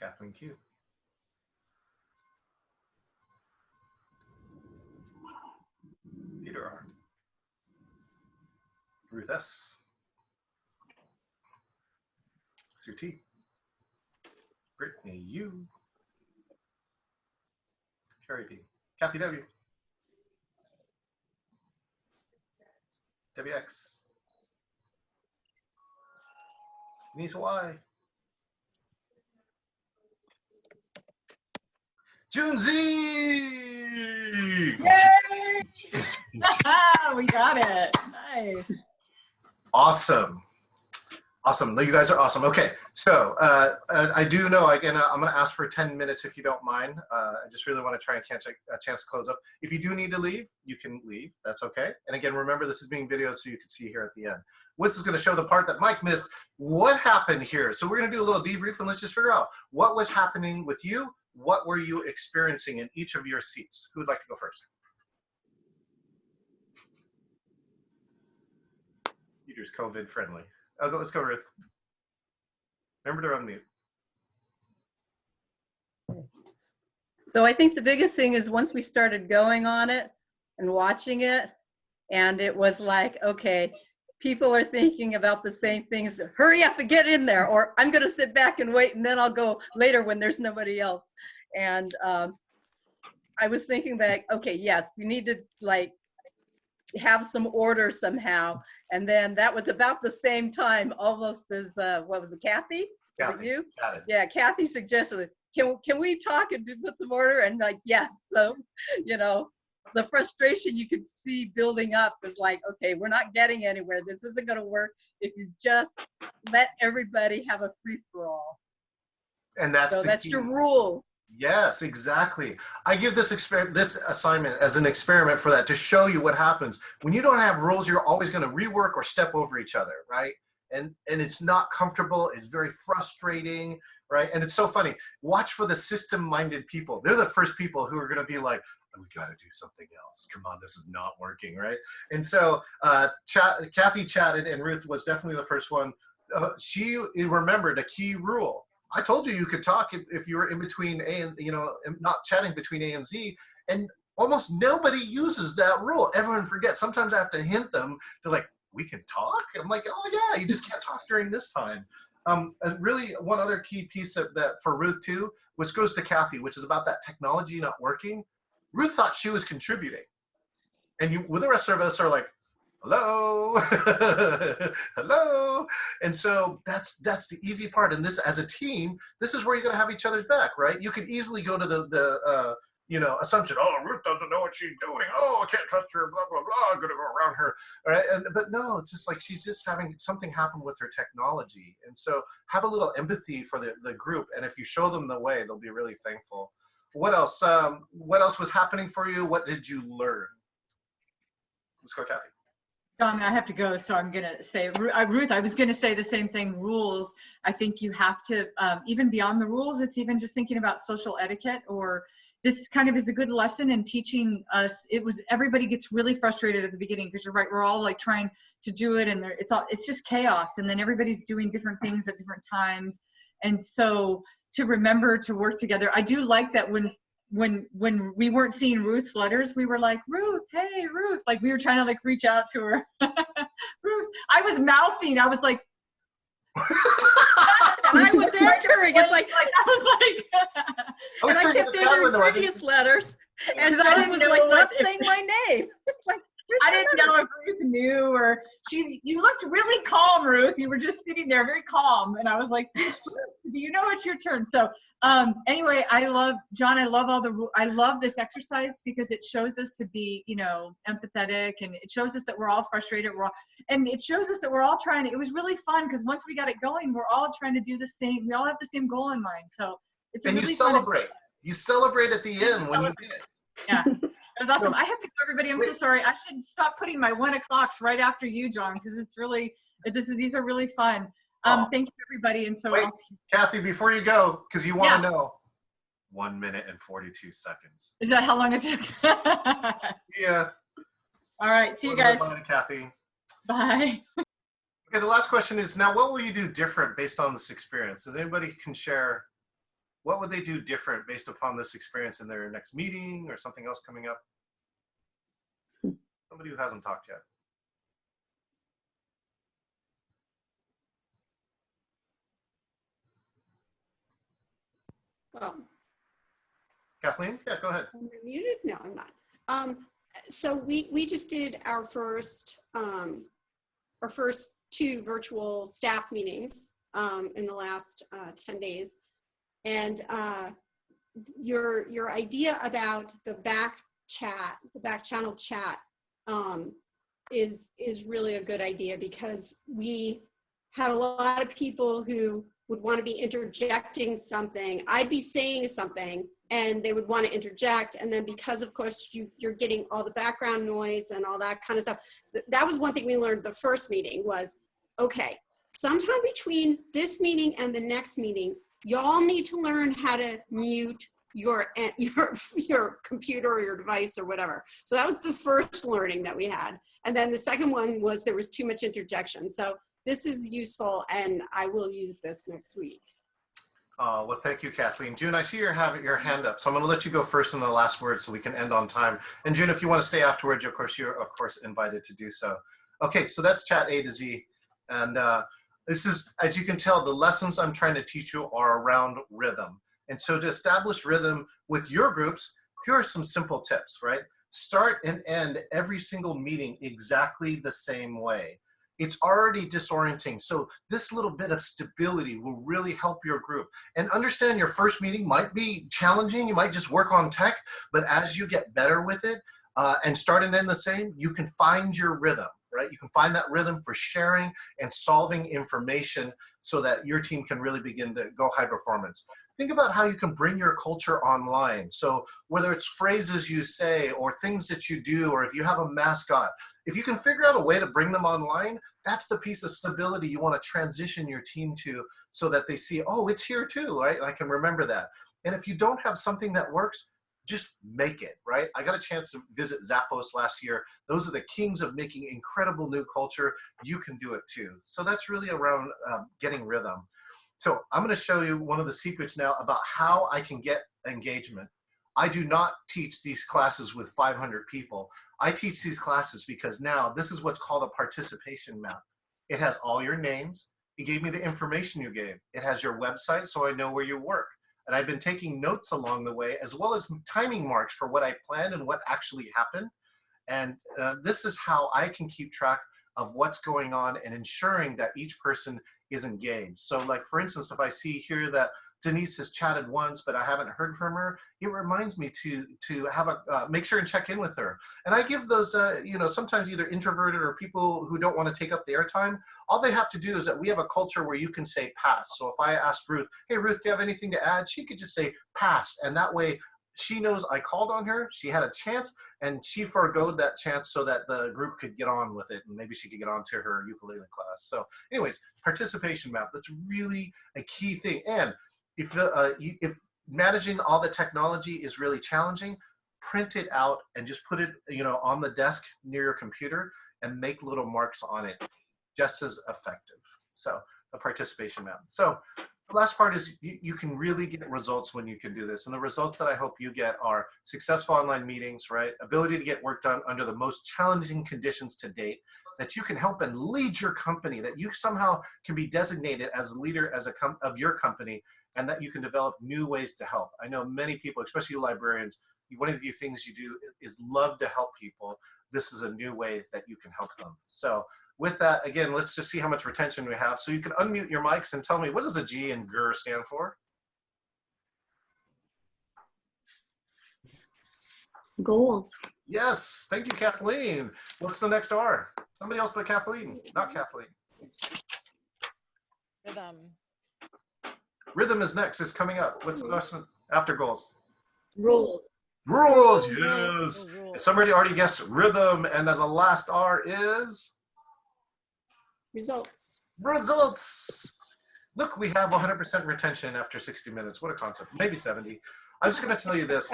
Speaker 2: Kathleen Q. Peter R. Ruth S. Sue T. Brittany U. Carrie B. Kathy W. Debbie X. Denise Y. June Z.
Speaker 10: Yay! We got it. Nice.
Speaker 2: Awesome. Awesome. You guys are awesome. Okay, so I do know, again, I'm going to ask for 10 minutes if you don't mind. I just really want to try and catch a chance to close up. If you do need to leave, you can leave. That's okay. And again, remember, this is being videoed so you can see here at the end. This is going to show the part that Mike missed. What happened here? So we're going to do a little debrief and let's just figure out what was happening with you. What were you experiencing in each of your seats? Who would like to go first? Peter's COVID friendly. Let's go, Ruth. Remember to unmute.
Speaker 6: So I think the biggest thing is once we started going on it and watching it, and it was like, okay, people are thinking about the same things. Hurry up and get in there, or I'm going to sit back and wait, and then I'll go later when there's nobody else. And I was thinking that, okay, yes, we need to like have some order somehow. And then that was about the same time, almost as what was it, Kathy? Was it you? Yeah, Kathy suggested, can we talk and put some order? And like, yes. So, you know, the frustration you could see building up was like, okay, we're not getting anywhere. This isn't going to work if you just let everybody have a free for all.
Speaker 2: And that's
Speaker 6: so
Speaker 2: the
Speaker 6: that's
Speaker 2: key.
Speaker 6: your rules.
Speaker 2: Yes, exactly. I give this assignment as an experiment for that, to show you what happens. When you don't have rules, you're always going to rework or step over each other, right? And it's not comfortable. It's very frustrating, right? And it's so funny. Watch for the system-minded people. They're the first people who are going to be like, oh, we got to do something else. Come on, this is not working, right? And so Kathy chatted, and Ruth was definitely the first one. She remembered a key rule. I told you you could talk if you were in between A and, you know, not chatting between A and Z, and almost nobody uses that rule. Everyone forgets. Sometimes I have to hint them. They're like, we can talk? And I'm like, oh yeah, you just can't talk during this time. Really, one other key piece that for Ruth too, which goes to Kathy, which is about that technology not working. Ruth thought she was contributing. And the rest of us are like, hello, hello. And so that's the easy part. And this, as a team, this is where you're gonna have each other's back, right? You could easily go to the you know, assumption, oh, Ruth doesn't know what she's doing. Oh, I can't trust her, blah, blah, blah, I'm gonna go around her, all right? But no, it's just like she's just having something happen with her technology. And so have a little empathy for the group. And if you show them the way, they'll be really thankful. What else? What else was happening for you? What did you learn? Let's go, Kathy.
Speaker 10: John, I have to go, so I'm gonna say, Ruth, I was gonna say the same thing, rules. I think you have to, even beyond the rules, it's even just thinking about social etiquette, or this kind of is a good lesson in teaching us. Everybody gets really frustrated at the beginning, because you're right, we're all like trying to do it, and it's just chaos, and then everybody's doing different things at different times. And so to remember to work together. I do like that when we weren't seeing Ruth's letters, we were like, Ruth, hey, Ruth. Like we were trying to like reach out to her. Ruth, I was mouthing. I was like,
Speaker 6: and I was entering. It's like,
Speaker 10: I was like,
Speaker 6: and I kept entering previous letters. And I was like, not saying my name. It's like,
Speaker 10: I didn't know if Ruth knew, or you looked really calm, Ruth. You were just sitting there very calm. And I was like, do you know it's your turn? So anyway, I love this exercise because it shows us to be, you know, empathetic, and it shows us that we're all frustrated. And it shows us that we're all trying to, it was really fun because once we got it going, we're all trying to do the same. We all have the same goal in mind. So it's
Speaker 2: and
Speaker 10: really
Speaker 2: you celebrate. You celebrate at the end when you get it.
Speaker 10: Yeah. It was awesome. I have to go, everybody. I'm so sorry. I should stop putting my 1 o'clocks right after you, John, because it's really, these are really fun. Thank you, everybody. And so,
Speaker 2: wait, Kathy, before you go, because you want to know, 1 minute and 42 seconds.
Speaker 10: Is that how long it took?
Speaker 2: Yeah.
Speaker 10: All right. See you guys.
Speaker 2: Bye, Kathy.
Speaker 10: Bye.
Speaker 2: Okay. The last question is now, what will you do different based on this experience? Does anybody can share? What would they do different based upon this experience in their next meeting or something else coming up? Somebody who hasn't talked yet. Kathleen, yeah, go ahead.
Speaker 8: Am I muted? No, I'm not. So we just did our first 2 virtual staff meetings in the last 10 days. And your idea about the back channel chat is really a good idea, because we had a lot of people who would want to be interjecting something. I'd be saying something and they would want to interject. And then because of course you're getting all the background noise and all that kind of stuff. That was one thing we learned the first meeting was, okay, sometime between this meeting and the next meeting, y'all need to learn how to mute your computer or your device or whatever. So that was the first learning that we had. And then the second one was there was too much interjection. So this is useful, and I will use this next week.
Speaker 2: Well, thank you, Kathleen. June, I see your hand up, so I'm going to let you go first in the last word so we can end on time. And June, if you want to stay afterwards, you're of course invited to do so. Okay, so that's chat A to Z. And this is, as you can tell, the lessons I'm trying to teach you are around rhythm. And so to establish rhythm with your groups, here are some simple tips, right? Start and end every single meeting exactly the same way. It's already disorienting. So this little bit of stability will really help your group. And understand your first meeting might be challenging. You might just work on tech, but as you get better with it and start and end the same, you can find your rhythm, right? You can find that rhythm for sharing and solving information so that your team can really begin to go high performance. Think about how you can bring your culture online. So whether it's phrases you say or things that you do, or if you have a mascot, if you can figure out a way to bring them online, that's the piece of stability you want to transition your team to so that they see, oh, it's here too, right? I can remember that. And if you don't have something that works, just make it, right? I got a chance to visit Zappos last year. Those are the kings of making incredible new culture. You can do it too. So that's really around getting rhythm. So I'm going to show you one of the secrets now about how I can get engagement. I do not teach these classes with 500 people. I teach these classes because now this is what's called a participation map. It has all your names. It gave me the information you gave. It has your website so I know where you work. And I've been taking notes along the way, as well as timing marks for what I planned and what actually happened. And this is how I can keep track of what's going on and ensuring that each person is engaged. So like, for instance, if I see here that Denise has chatted once, but I haven't heard from her, it reminds me to have make sure and check in with her. And I give those, sometimes either introverted or people who don't want to take up the airtime, all they have to do is that we have a culture where you can say pass. So if I ask Ruth, hey, Ruth, do you have anything to add? She could just say pass. And that way she knows I called on her, she had a chance, and she forgoed that chance so that the group could get on with it, and maybe she could get on to her ukulele class. So anyways, participation map, that's really a key thing. And if managing all the technology is really challenging, print it out and just put it on the desk near your computer and make little marks on it, just as effective. So the participation map. So the last part is you can really get results when you can do this. And the results that I hope you get are successful online meetings, right? Ability to get work done under the most challenging conditions to date, that you can help and lead your company, that you somehow can be designated as a leader of your company, and that you can develop new ways to help. I know many people, especially librarians, one of the things you do is love to help people. This is a new way that you can help them. So with that, again, let's just see how much retention we have. So you can unmute your mics and tell me, what does a G in GER stand for?
Speaker 11: Goals.
Speaker 2: Yes, thank you, Kathleen. What's the next R? Somebody else but Kathleen, not Kathleen.
Speaker 9: Rhythm.
Speaker 2: Rhythm is next, it's coming up. What's the next one after goals?
Speaker 11: Rules.
Speaker 2: Rules, yes. Somebody already guessed rhythm, and then the last R is?
Speaker 8: Results.
Speaker 2: Results. Look, we have 100% retention after 60 minutes. What a concept. Maybe 70. I'm just going to tell you this.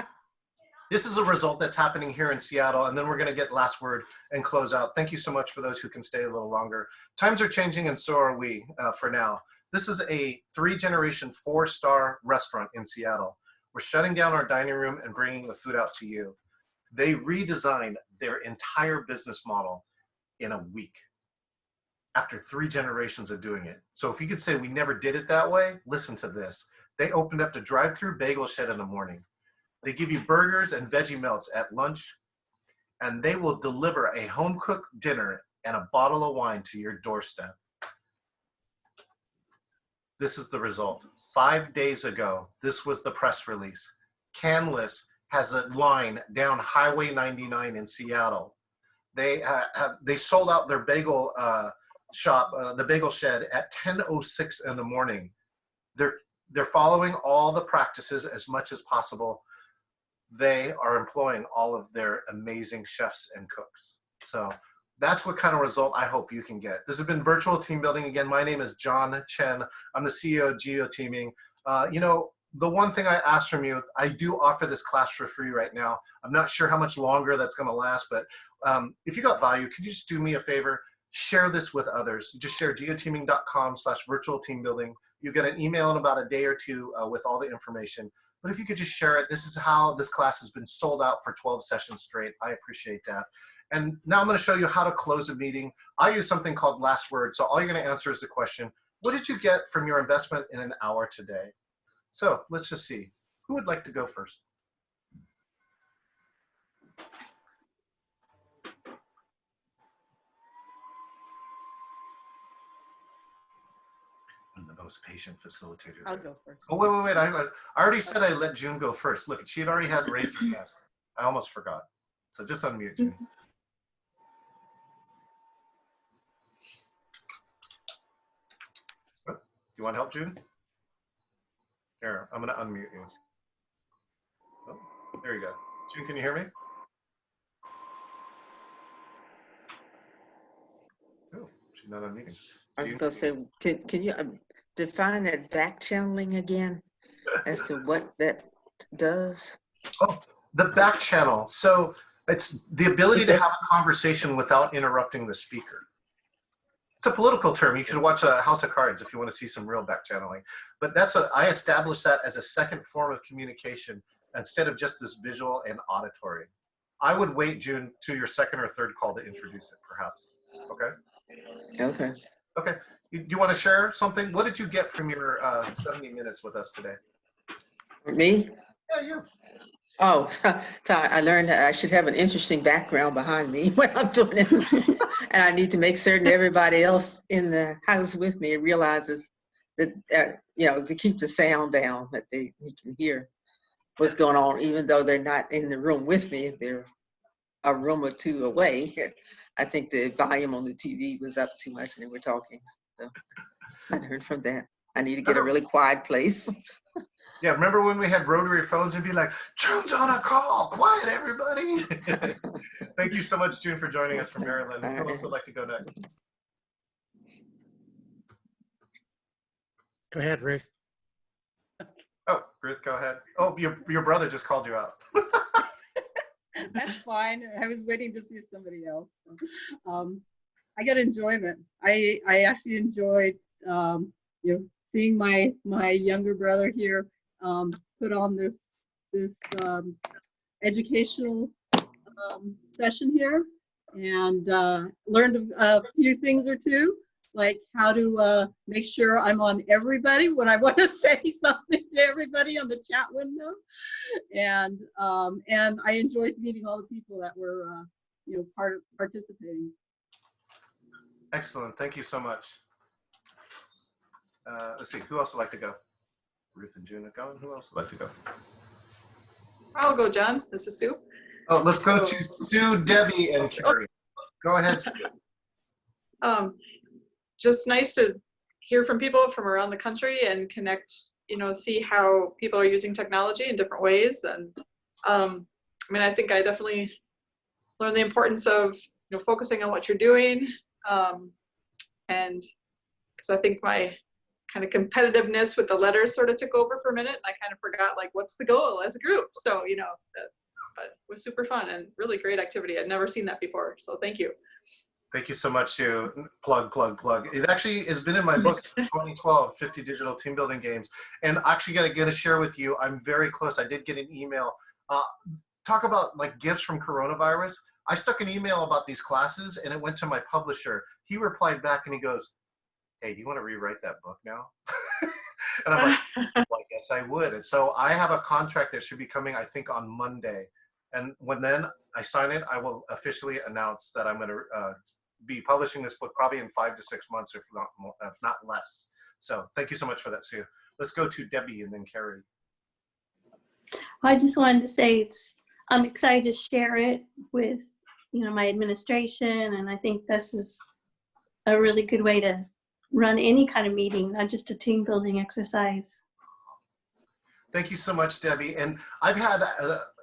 Speaker 2: This is a result that's happening here in Seattle, and then we're going to get last word and close out. Thank you so much for those who can stay a little longer. Times are changing, and so are we for now. This is a 3-generation, 4-star restaurant in Seattle. We're shutting down our dining room and bringing the food out to you. They redesigned their entire business model in a week after 3 generations of doing it. So if you could say we never did it that way, listen to this. They opened up the drive-through bagel shed in the morning. They give you burgers and veggie melts at lunch, and they will deliver a home-cooked dinner and a bottle of wine to your doorstep. This is the result. 5 days ago, this was the press release. Canlis has a line down Highway 99 in Seattle. They sold out their bagel shop, the bagel shed, at 10:06 in the morning. They're following all the practices as much as possible. They are employing all of their amazing chefs and cooks. So that's what kind of result I hope you can get. This has been Virtual Team Building. Again, my name is Chen. I'm the CEO of Geoteaming. You know, the one thing I ask from you, I do offer this class for free right now. I'm not sure how much longer that's going to last, but if you got value, could you just do me a favor? Share this with others. You just share geoteaming.com/virtual team building. You get an email in about a day or two with all the information. But if you could just share it, this is how this class has been sold out for 12 sessions straight. I appreciate that. And now I'm going to show you how to close a meeting. I use something called last word. So all you're going to answer is the question, what did you get from your investment in an hour today? So let's just see. Who would like to go first? I'm the most patient facilitator.
Speaker 6: I'll go first.
Speaker 2: Oh, wait. I already said I let June go first. Look, she had already had raised her hand. I almost forgot. So just unmute, June. Oh, you want help, June? Here, I'm going to unmute you. Oh, there you go. June, can you hear me? Oh, she's not unmuting.
Speaker 1: I was going to say, can you define that back channeling again as to what that does?
Speaker 2: Oh, the back channel. So it's the ability to have a conversation without interrupting the speaker. It's a political term. You should watch House of Cards if you want to see some real back channeling. But that's what I established that as a second form of communication instead of just this visual and auditory. I would wait, June, to your second or third call to introduce it, perhaps. Okay?
Speaker 1: Okay.
Speaker 2: Okay. Do you want to share something? What did you get from your 70 minutes with us today?
Speaker 1: Me?
Speaker 2: Yeah, you.
Speaker 1: Oh, so I learned that I should have an interesting background behind me when I'm doing this. And I need to make certain everybody else in the house with me realizes that, you know, to keep the sound down, that they can hear what's going on, even though they're not in the room with me. They're a room or two away. I think the volume on the TV was up too much and they were talking. So I learned from that. I need to get a really quiet place.
Speaker 2: Yeah, remember when we had rotary phones and be like, June's on a call, quiet everybody. Thank you so much, June, for joining us from Maryland. Who else would like to go next?
Speaker 14: Go ahead, Ruth.
Speaker 2: Oh, Ruth, go ahead. Oh, your brother just called you out.
Speaker 6: That's fine. I was waiting to see if somebody else. I got enjoyment. I actually enjoyed seeing my younger brother here put on this educational session here, and learned a few things or two, like how to make sure I'm on everybody when I want to say something to everybody on the chat window, and I enjoyed meeting all the people that were participating.
Speaker 2: Excellent. Thank you so much. Let's see. Who else would like to go? Ruth and June are going. Who else would like to go?
Speaker 12: I'll go, John. This is Sue.
Speaker 2: Oh, let's go to Sue, Debbie, and Carrie. Go ahead, Sue.
Speaker 12: Just nice to hear from people from around the country and connect, see how people are using technology in different ways. And I mean, I think I definitely learned the importance of focusing on what you're doing. And because I think my kind of competitiveness with the letters sort of took over for a minute. I kind of forgot, like, what's the goal as a group? So, but it was super fun and really great activity. I'd never seen that before. So thank you.
Speaker 2: Thank you so much, Sue. Plug. It actually has been in my book since 2012, 50 Digital Team Building Games. And actually got to share with you, I'm very close. I did get an email. Talk about like gifts from coronavirus. I stuck an email about these classes and it went to my publisher. He replied back and he goes, hey, do you want to rewrite that book now? And I'm like Yes, I would. And so I have a contract that should be coming, I think, on Monday. And when then I sign it, I will officially announce that I'm going to be publishing this book probably in 5 to 6 months, if not more, if not less. So thank you so much for that, Sue. Let's go to Debbie and then Carrie.
Speaker 11: I just wanted to say I'm excited to share it with, my administration, and I think this is a really good way to run any kind of meeting, not just a team building exercise.
Speaker 2: Thank you so much, Debbie. And I've had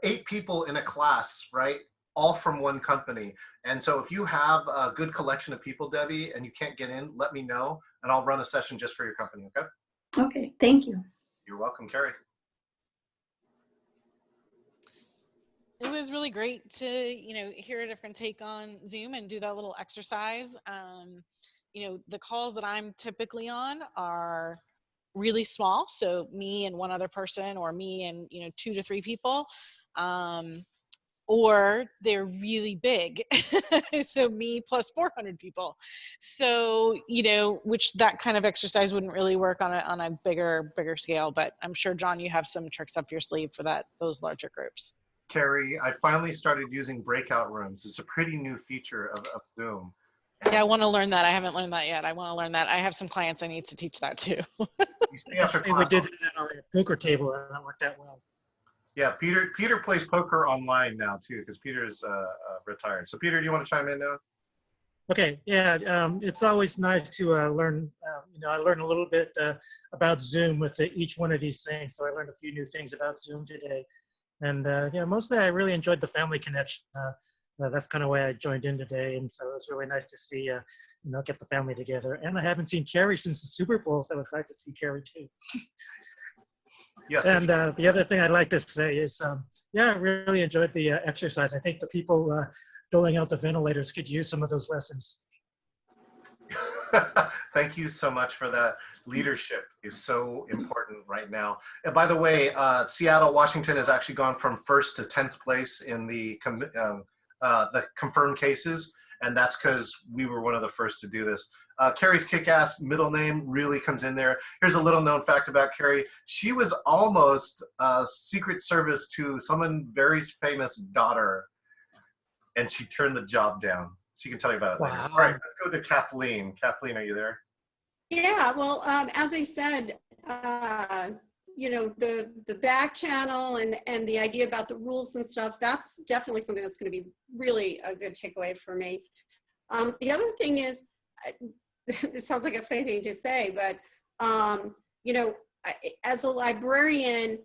Speaker 2: 8 people in a class, right? All from one company. And so if you have a good collection of people, Debbie, and you can't get in, let me know, and I'll run a session just for your company, okay?
Speaker 11: Okay, thank you.
Speaker 2: You're welcome, Carrie.
Speaker 9: It was really great to, hear a different take on Zoom and do that little exercise. The calls that I'm typically on are really small. So me and one other person, or me and, 2 to 3 people. Or they're really big. So me plus 400 people. So, which that kind of exercise wouldn't really work on a bigger scale, but I'm sure, John, you have some tricks up your sleeve for those larger groups.
Speaker 2: Carrie, I finally started using breakout rooms. It's a pretty new feature of Zoom.
Speaker 9: Yeah, I want to learn that. I haven't learned that yet. I want to learn that. I have some clients I need to teach that too.
Speaker 2: You stay after
Speaker 14: We
Speaker 2: class.
Speaker 14: did that on a poker table, and that worked out well.
Speaker 2: Yeah, Peter plays poker online now too, because Peter's retired. So Peter, do you want to chime in now?
Speaker 14: Okay, yeah, it's always nice to learn. I learned a little bit about Zoom with each one of these things. So I learned a few new things about Zoom today, and mostly I really enjoyed the family connection. That's kind of why I joined in today, and so it was really nice to see, get the family together. And I haven't seen Carrie since the Super Bowl, so it was nice to see Carrie too.
Speaker 2: Yes.
Speaker 14: And the other thing I'd like to say is, I really enjoyed the exercise. I think the people doling out the ventilators could use some of those lessons.
Speaker 2: Thank you so much for that. Leadership is so important right now. And by the way, Seattle, Washington has actually gone from 1st to 10th place in the confirmed cases, and that's because we were one of the first to do this. Carrie's kick-ass middle name really comes in there. Here's a little known fact about Carrie. She was almost Secret Service to someone very famous daughter, and she turned the job down. She can tell you about it later. All right, let's go to Kathleen. Kathleen, are you there?
Speaker 8: Yeah, well, as I said, the back channel and the idea about the rules and stuff, that's definitely something that's going to be really a good takeaway for me. The other thing is, it sounds like a funny thing to say, but, as a librarian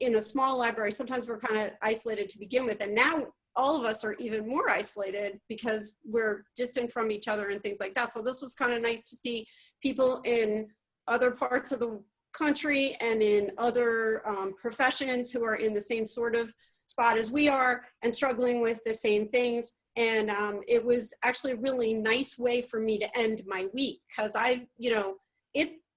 Speaker 8: in a small library, sometimes we're kind of isolated to begin with. And now all of us are even more isolated because we're distant from each other and things like that. So this was kind of nice to see people in other parts of the country and in other professions who are in the same sort of spot as we are and struggling with the same things. And it was actually a really nice way for me to end my week, because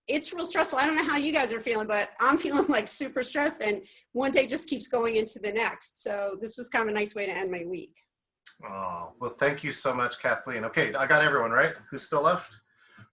Speaker 8: it's real stressful. I don't know how you guys are feeling, but I'm feeling like super stressed, and one day just keeps going into the next. So this was kind of a nice way to end my week.
Speaker 2: Oh, well, thank you so much, Kathleen. Okay, I got everyone, right? Who's still left?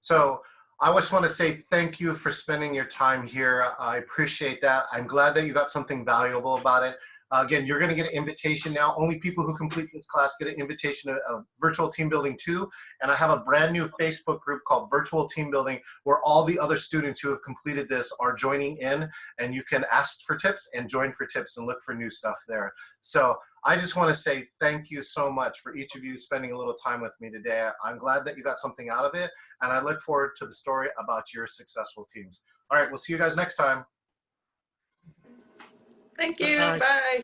Speaker 2: So I just want to say thank you for spending your time here. I appreciate that. I'm glad that you got something valuable about it. Again, you're going to get an invitation now. Only people who complete this class get an invitation to Virtual Team Building 2. And I have a brand new Facebook group called Virtual Team Building, where all the other students who have completed this are joining in, and you can ask for tips and join for tips and look for new stuff there. So I just want to say thank you so much for each of you spending a little time with me today. I'm glad that you got something out of it, and I look forward to the story about your successful teams. All right, we'll see you guys next time.
Speaker 12: Thank you.
Speaker 14: Bye.
Speaker 12: Bye.